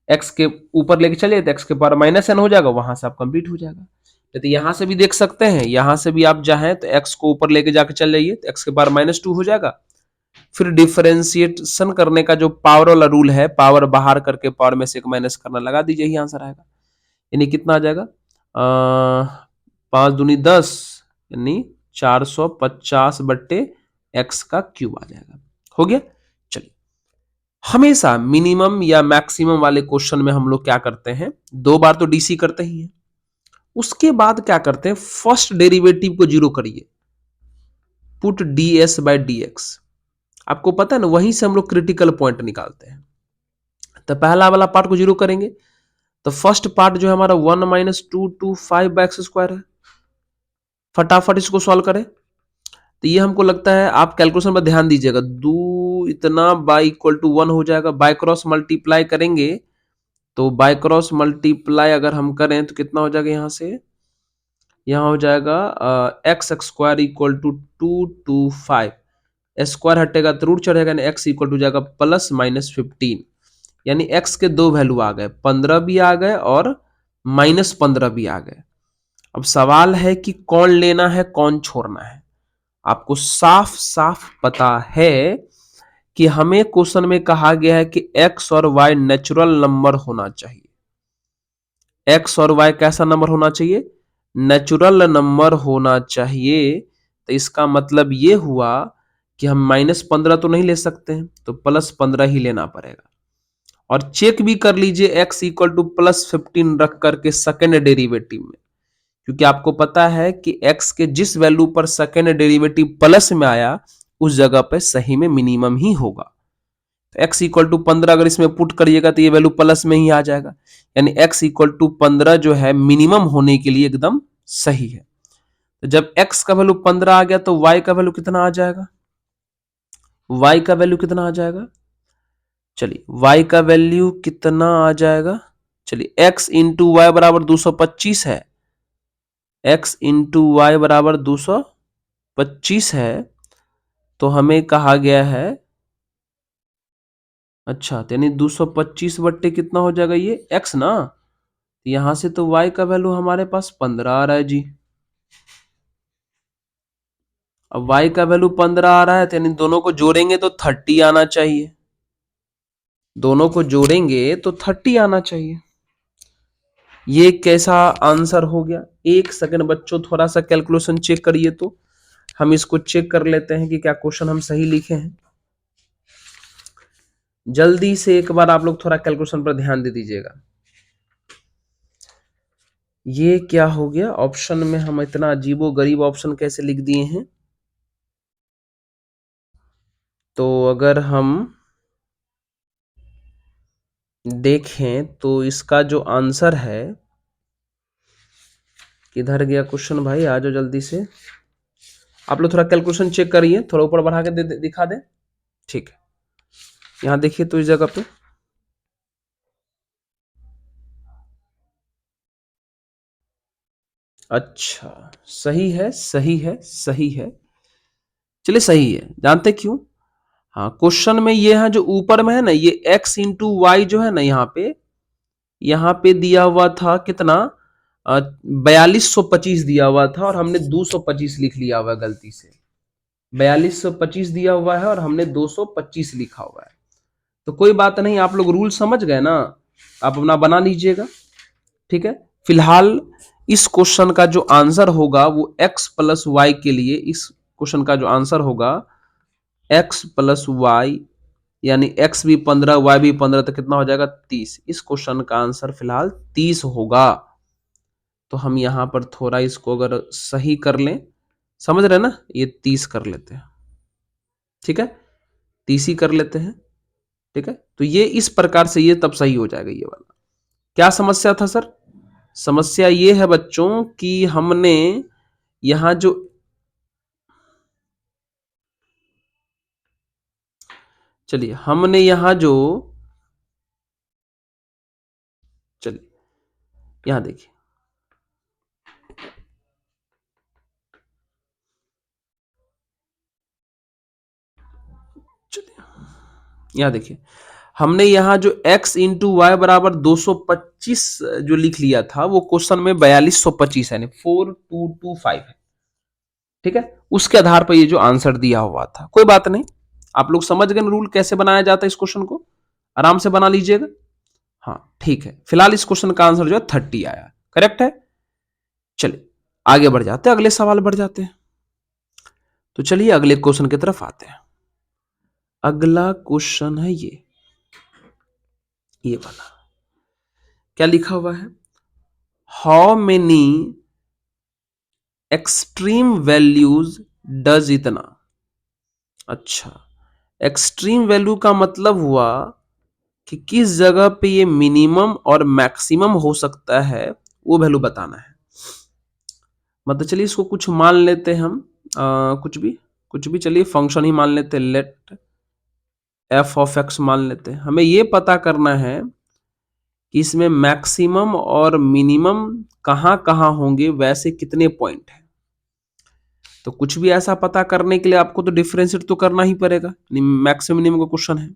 x के ऊपर लेके चलिए तो x के पावर -n हो जाएगा, वहां से आप कंप्लीट हो जाएगा। तो यहां से भी देख सकते हैं, यहां से भी आप चाहें तो x को ऊपर लेके जाके चल जाइए तो x के पावर -2 हो जाएगा। फिर डिफरेंशिएशन करने का जो पावर वाला रूल है, पावर बाहर करके पावर में से एक माइनस करना, लगा दीजिए, यही आंसर आएगा। यानी कितना आ जाएगा, 5 दूनी 10, यानी 450/x³ आ जाएगा। हो गया। चलिए हमेशा मिनिमम या मैक्सिमम वाले क्वेश्चन में हम लोग क्या करते हैं, 2 बार तो डीसी करते ही हैं, उसके बाद क्या करते हैं, फर्स्ट डेरिवेटिव को 0 करिए, पुट ds/dx। आपको पता है ना, वहीं से हम लोग क्रिटिकल पॉइंट निकालते हैं। तो पहला वाला पार्ट को 0 करेंगे, तो फर्स्ट पार्ट जो है हमारा 1 -225/x² है। फटाफट इसको सॉल्व करें, तो ये हमको लगता है, आप कैलकुलेशन पर ध्यान दीजिएगा, 2 इतना बाई इक्वल टू 1 हो जाएगा। बाय क्रॉस मल्टीप्लाई करेंगे, तो बाय क्रॉस मल्टीप्लाई अगर हम करें तो कितना हो जाएगा, यहां से यहां हो जाएगा x² इक्वल टू 225, स्क्वायर हटेगा तो रूट चढ़ेगा, यानी x इक्वल टू जाएगा +-15, यानी x के दो वैल्यू आ गए, 15 भी आ गए और -15 भी आ गए। अब सवाल है कि कौन लेना है कौन छोड़ना है। आपको साफ साफ पता है कि हमें क्वेश्चन में कहा गया है कि x और y नेचुरल नंबर होना चाहिए। x और y कैसा नंबर होना चाहिए, नेचुरल नंबर होना चाहिए। तो इसका मतलब ये हुआ कि हम -15 तो नहीं ले सकते हैं, तो +15 ही लेना पड़ेगा। और चेक भी कर लीजिए x इक्वल टू +15 रख करके सेकेंड डेरिवेटिव में, क्योंकि आपको पता है कि x के जिस वैल्यू पर सेकेंड डेरिवेटिव प्लस में आया, उस जगह पे सही में मिनिमम ही होगा। तो x इक्वल टू 15 अगर इसमें पुट करिएगा तो ये वैल्यू प्लस में ही आ जाएगा, यानी x इक्वल टू 15 जो है मिनिमम होने के लिए एकदम सही है। तो जब x का वैल्यू 15 आ गया तो y का वैल्यू कितना आ जाएगा, y का वैल्यू कितना आ जाएगा, चलिए y का वैल्यू कितना आ जाएगा, चलिए x इंटू वाई बराबर 225 है, x इंटू वाई बराबर 225 है, तो हमें कहा गया है, अच्छा यानी 225 बट्टे कितना हो जाएगा, ये x ना, यहां से तो y का वैल्यू हमारे पास 15 आ रहा है जी। अब y का वैल्यू 15 आ रहा है, तो यानी दोनों को जोड़ेंगे तो 30 आना चाहिए, दोनों को जोड़ेंगे तो 30 आना चाहिए। ये कैसा आंसर हो गया? एक सेकंड बच्चों, थोड़ा सा कैलकुलेशन चेक करिए, तो हम इसको चेक कर लेते हैं कि क्या क्वेश्चन हम सही लिखे हैं। जल्दी से एक बार आप लोग थोड़ा कैलकुलेशन पर ध्यान दे दीजिएगा। ये क्या हो गया? ऑप्शन में हम इतना अजीबो गरीब ऑप्शन कैसे लिख दिए हैं? तो अगर हम देखें तो इसका जो आंसर है, किधर गया क्वेश्चन भाई, आ जाओ जल्दी से। आप लोग थोड़ा कैलकुलेशन चेक करिए, थोड़ा ऊपर बढ़ा के दिखा दें। ठीक है, यहां देखिए तो इस जगह पे अच्छा सही है, सही है, सही है, चलिए सही है। जानते क्यों? हाँ, क्वेश्चन में ये है जो ऊपर में है ना, ये x इंटू वाई जो है ना, यहाँ पे दिया हुआ था कितना, 4225 दिया हुआ था, और हमने 225 लिख लिया हुआ गलती से। 4225 दिया हुआ है और हमने 225 लिखा हुआ है। तो कोई बात नहीं, आप लोग रूल समझ गए ना, आप अपना बना लीजिएगा। ठीक है, फिलहाल इस क्वेश्चन का जो आंसर होगा वो x प्लस वाई के लिए, इस क्वेश्चन का जो आंसर होगा x प्लस वाई, यानी x भी 15 y भी 15, तो कितना हो जाएगा 30। इस क्वेश्चन का आंसर फिलहाल 30 होगा। तो हम यहां पर थोड़ा इसको अगर सही कर लें, समझ रहे ना, ये 30 कर लेते हैं। ठीक है, 30 ही कर लेते हैं। ठीक है, तो ये इस प्रकार से ये तब सही हो जाएगा ये वाला। क्या समस्या था सर? समस्या ये है बच्चों कि हमने यहां जो, चलिए हमने यहां जो, चलिए यहां देखिए, चलिए यहां देखिए, हमने यहां जो x इंटू वाई बराबर 225 जो लिख लिया था, वो क्वेश्चन में 4225 है, 4225 है। ठीक है, उसके आधार पर ये जो आंसर दिया हुआ था। कोई बात नहीं, आप लोग समझ गए रूल कैसे बनाया जाता है, इस क्वेश्चन को आराम से बना लीजिएगा। हाँ ठीक है, फिलहाल इस क्वेश्चन का आंसर जो है 30 आया, करेक्ट है। चलिए आगे बढ़ जाते हैं, अगले सवाल बढ़ जाते हैं। तो चलिए अगले क्वेश्चन की तरफ आते हैं। अगला क्वेश्चन है ये वाला। क्या लिखा हुआ है? How many extreme values does इतना। अच्छा, एक्सट्रीम वैल्यू का मतलब हुआ कि किस जगह पे ये मिनिमम और मैक्सिमम हो सकता है, वो वैल्यू बताना है। मतलब चलिए इसको कुछ मान लेते हैं हम, कुछ भी चलिए फंक्शन ही मान लेते हैं, लेट एफ ऑफ एक्स मान लेते हैं। हमें ये पता करना है कि इसमें मैक्सिमम और मिनिमम कहां कहां होंगे, वैसे कितने पॉइंट है। तो कुछ भी ऐसा पता करने के लिए आपको तो डिफरेंशिएट तो करना ही पड़ेगा, मैक्सिमम मिनिमम का क्वेश्चन है।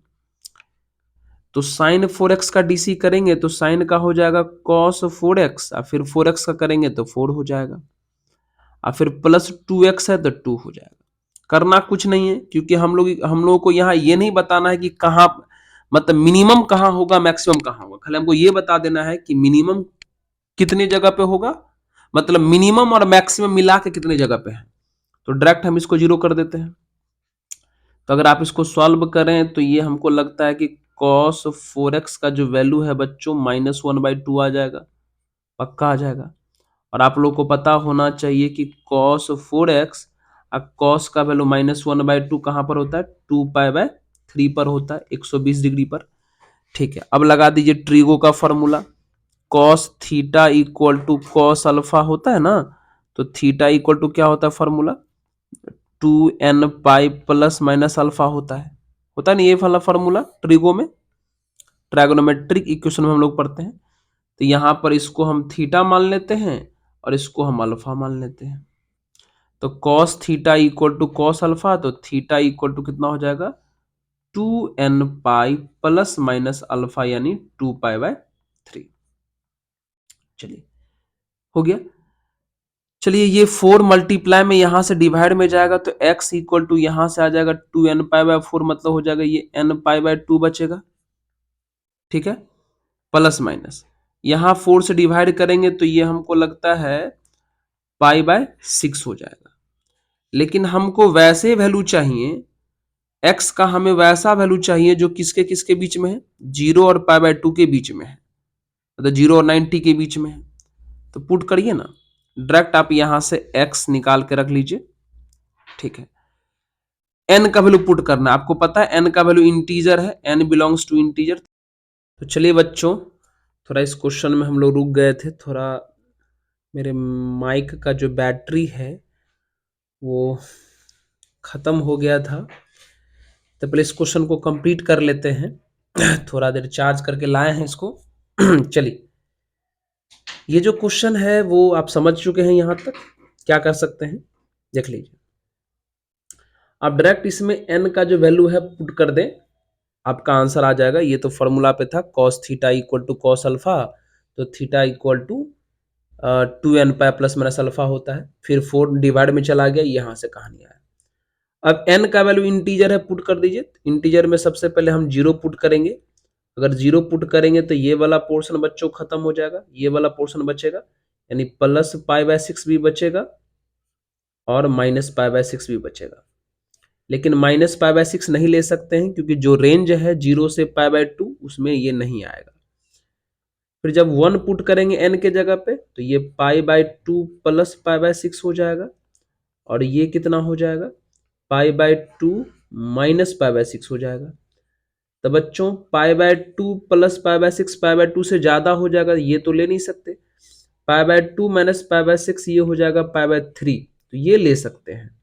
तो साइन 4x का डीसी करेंगे तो साइन का हो जाएगा कॉस 4x, और फिर 4x का करेंगे तो 4 हो जाएगा, और फिर प्लस 2x है तो 2 हो जाएगा। करना कुछ नहीं है, क्योंकि हम लोगों को यहाँ ये नहीं बताना है कि कहाँ, मतलब मिनिमम कहाँ होगा मैक्सिमम कहाँ होगा, खाली हमको ये बता देना है कि मिनिमम कितने जगह पे होगा, मतलब मिनिमम और मैक्सिमम मिला के कितने जगह पे है। तो डायरेक्ट हम इसको 0 कर देते हैं। तो अगर आप इसको सॉल्व करें तो ये हमको लगता है कि cos 4x का जो वैल्यू है बच्चों -1/2 आ जाएगा, पक्का आ जाएगा। और आप लोग को पता होना चाहिए कि cos 4x और cos का वैल्यू -1/2 कहाँ पर होता है, 2π/3 पर होता है, 120 डिग्री पर। ठीक है, अब लगा दीजिए ट्रिगो का formula, cos theta equal to cos alpha होता है ना, तो थीटा इक्वल टू क्या होता है formula, 2n pi plus minus alpha होता है नहीं ये वाला फॉर्मूला ट्रिगो में, ट्राइगोनोमेट्रिक इक्वेशन में हम लोग पढ़ते हैं। तो यहां पर इसको हम थीटा मान लेते हैं, और इसको हम अल्फा मान लेते हैं। तो cos theta equal to cos alpha, तो थीटा इक्वल टू कितना हो जाएगा 2n pi plus minus alpha यानी 2 पाई/3। चलिए हो गया। चलिए ये 4 मल्टीप्लाई में यहां से डिवाइड में जाएगा तो x इक्वल टू यहां से आ जाएगा 2n पाई/4, मतलब हो जाएगा ये n पाई/2 बचेगा। ठीक है, प्लस माइनस यहां 4 से डिवाइड करेंगे तो ये हमको लगता है पाई/6 हो जाएगा। लेकिन हमको वैसे वैल्यू चाहिए, x का हमें वैसा वैल्यू चाहिए जो किसके किसके बीच में है, 0 और पाई/2 के बीच में है, मतलब 0 और 90 के बीच में है। तो पुट करिए ना, डायरेक्ट आप यहां से x निकाल के रख लीजिए। ठीक है, n का वैल्यू पुट करना है, आपको पता है n का वैल्यू इंटीजर है, n बिलोंग्स टू इंटीजर। तो चलिए बच्चों, थोड़ा इस क्वेश्चन में हम लोग रुक गए थे, थोड़ा मेरे माइक का जो बैटरी है वो खत्म हो गया था। तो पहले इस क्वेश्चन को कंप्लीट कर लेते हैं। थोड़ा देर चार्ज करके लाए हैं इसको। चलिए, ये जो क्वेश्चन है वो आप समझ चुके हैं, यहां तक क्या कर सकते हैं देख लीजिए। आप डायरेक्ट इसमें n का जो वैल्यू है पुट कर दें, आपका आंसर आ जाएगा। ये तो फॉर्मूला पे था cos theta equal to cos alpha, तो theta equal to 2n pi plus minus alpha होता है। फिर 4 डिवाइड में चला गया, यहां से कहानी आया। अब n का वैल्यू इंटीजर है, पुट कर दीजिए। इंटीजर में सबसे पहले हम 0 पुट करेंगे। अगर 0 पुट करेंगे तो ये वाला पोर्शन बच्चों खत्म हो जाएगा, ये वाला पोर्शन बचेगा, यानी प्लस पाई/6 भी बचेगा और माइनस पाई/6 भी बचेगा। लेकिन माइनस पाई/6 नहीं ले सकते हैं क्योंकि जो रेंज है 0 से पाई/2 उसमें ये नहीं आएगा। फिर जब 1 पुट करेंगे n के जगह पे तो ये पाई/2 प्लस पाई/6 हो जाएगा, और ये कितना हो जाएगा पाई/2 माइनस पाई/6 हो जाएगा। तो बच्चों पाई/2 प्लस पाई/6 पाई/2 से ज्यादा हो जाएगा, ये तो ले नहीं सकते। पाई/2 माइनस पाई/6 ये हो जाएगा पाई/3, तो ये ले सकते हैं।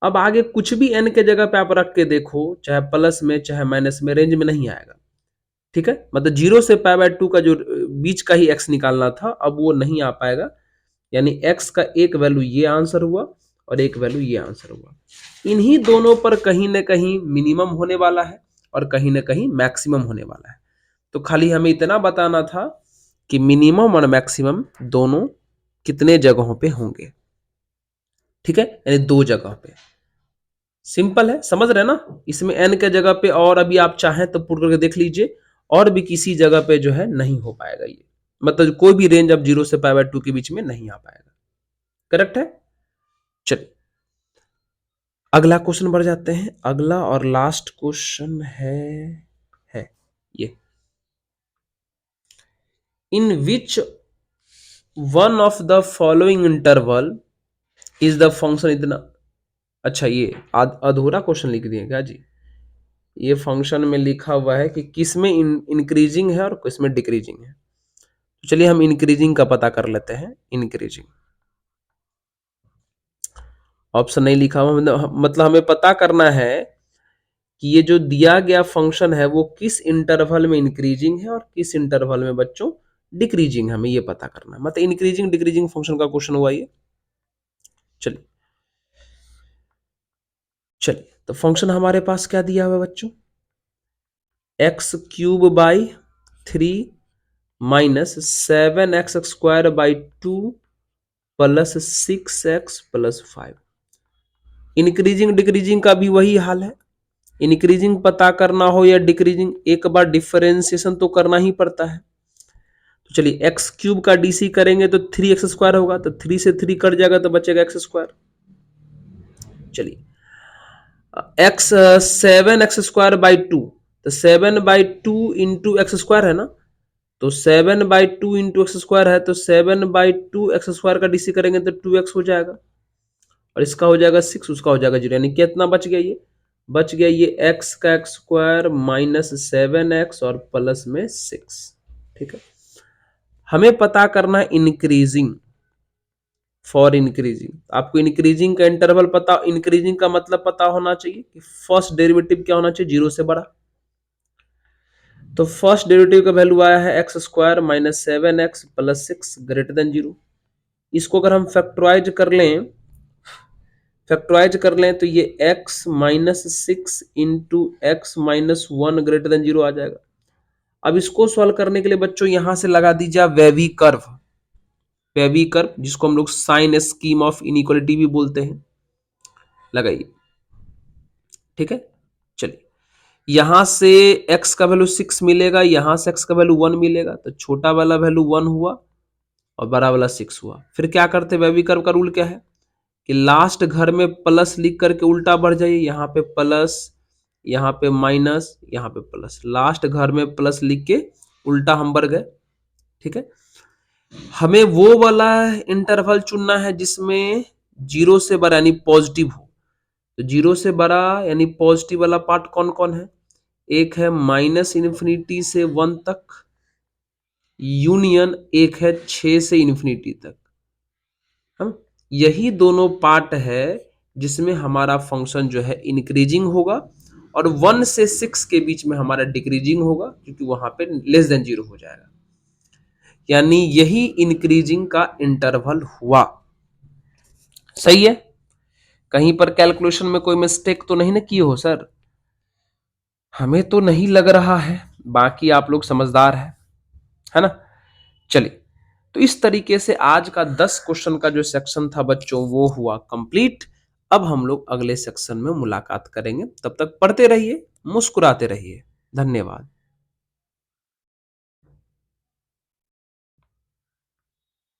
अब आगे कुछ भी n के जगह पे आप रख के देखो, चाहे प्लस में चाहे माइनस में, रेंज में नहीं आएगा। ठीक है, मतलब 0 से पाई/2 का जो बीच का ही x निकालना था, अब वो नहीं आ पाएगा। यानी x का एक वैल्यू ये आंसर हुआ और एक वैल्यू ये आंसर हुआ। इन्हीं दोनों पर कहीं ना कहीं मिनिमम होने वाला है और कहीं ना कहीं मैक्सिमम होने वाला है। तो खाली हमें इतना बताना था कि मिनिमम और मैक्सिमम दोनों कितने जगहों पे होंगे। ठीक है, यानी 2 जगह पे। सिंपल है, समझ रहे ना। इसमें n के जगह पे और अभी आप चाहें तो पुट करके देख लीजिए, और भी किसी जगह पे जो है नहीं हो पाएगा ये, मतलब कोई भी रेंज अब 0 से पाई/2 के बीच में नहीं आ पाएगा। करेक्ट है। चलिए अगला क्वेश्चन बढ़ जाते हैं। अगला और लास्ट क्वेश्चन है ये, in which one of the following interval is the function इतना। अच्छा, ये अधूरा क्वेश्चन लिख दिए क्या जी। ये फंक्शन में लिखा हुआ है कि किस में इंक्रीजिंग है और किस में डिक्रीजिंग है। तो चलिए हम इंक्रीजिंग का पता कर लेते हैं। इंक्रीजिंग ऑप्शन नहीं लिखा हुआ, मतलब हमें पता करना है कि ये जो दिया गया फंक्शन है वो किस इंटरवल में इंक्रीजिंग है और किस इंटरवल में बच्चों डिक्रीजिंग है, हमें ये पता करना है। मतलब इंक्रीजिंग डिक्रीजिंग फंक्शन का क्वेश्चन हुआ ये। चलिए चलिए, तो फंक्शन हमारे पास क्या दिया हुआ है बच्चों, x³/3 minus 7x²/2 plus 6x+5। Increasing decreasing का भी वही हाल है। इंक्रीजिंग पता करना हो या डिक्रीजिंग, एक बार डिफरेंशिएशन तो करना ही पड़ता है। तो चलिए x³ का डीसी करेंगे तो 3x² होगा, तो 3 से 3 कट जाएगा तो बचेगा x²। चलिए x 7x²/2, तो 7/2 इंटू x² है ना, तो 7/2 इंटू x² है, तो 7/2 x² का डीसी करेंगे तो 2x हो जाएगा, और इसका हो जाएगा 6, उसका हो जाएगा 0, यानी कितना बच गया, ये बच गया ये x का x² माइनस 7x और प्लस में 6। ठीक है, हमें पता करना है इंक्रीजिंग। फॉर इंक्रीजिंग आपको इंक्रीजिंग का इंटरवल पता, इंक्रीजिंग का मतलब पता होना चाहिए कि फर्स्ट डेरिवेटिव क्या होना चाहिए, 0 से बड़ा। तो फर्स्ट डेरिवेटिव का वैल्यू आया है x² minus 7x plus 6 greater than 0। इसको अगर हम फैक्टराइज कर लें तो ये x minus 6 into x minus 1 greater than 0 आ जाएगा। अब इसको सॉल्व करने के लिए बच्चों यहां से लगा दीजिए वेवी कर्व जिसको हम लोग साइन स्कीम ऑफ इनइक्वालिटी भी बोलते हैं, लगाइए। ठीक है, चलिए यहां से x का वैल्यू 6 मिलेगा, यहां से x का वैल्यू 1 मिलेगा, तो छोटा वाला वैल्यू 1 हुआ और बड़ा वाला 6 हुआ। फिर क्या करते हैं, वेवी कर्व का रूल क्या है कि लास्ट घर में प्लस लिख करके उल्टा बढ़ जाइए, यहाँ पे प्लस, यहाँ पे माइनस, यहाँ पे प्लस, लास्ट घर में प्लस लिख के उल्टा हम बढ़ गए। ठीक है, हमें वो वाला इंटरवल चुनना है जिसमें 0 से बड़ा यानी पॉजिटिव हो। तो 0 से बड़ा यानी पॉजिटिव वाला पार्ट कौन कौन है, एक है माइनस इन्फिनिटी से 1 तक, यूनियन एक है 6 से इन्फिनिटी तक। हम यही दोनों पार्ट है जिसमें हमारा फंक्शन जो है इंक्रीजिंग होगा और 1 से 6 के बीच में हमारा डिक्रीजिंग होगा, क्योंकि वहां पे लेस देन 0 हो जाएगा, यानी यही इंक्रीजिंग का इंटरवल हुआ। सही है, कहीं पर कैलकुलेशन में कोई मिस्टेक तो नहीं ना किए हो सर? हमें तो नहीं लग रहा है, बाकी आप लोग समझदार है ना। चलिए, तो इस तरीके से आज का 10 क्वेश्चन का जो सेक्शन था बच्चों वो हुआ कंप्लीट। अब हम लोग अगले सेक्शन में मुलाकात करेंगे, तब तक पढ़ते रहिए, मुस्कुराते रहिए। धन्यवाद।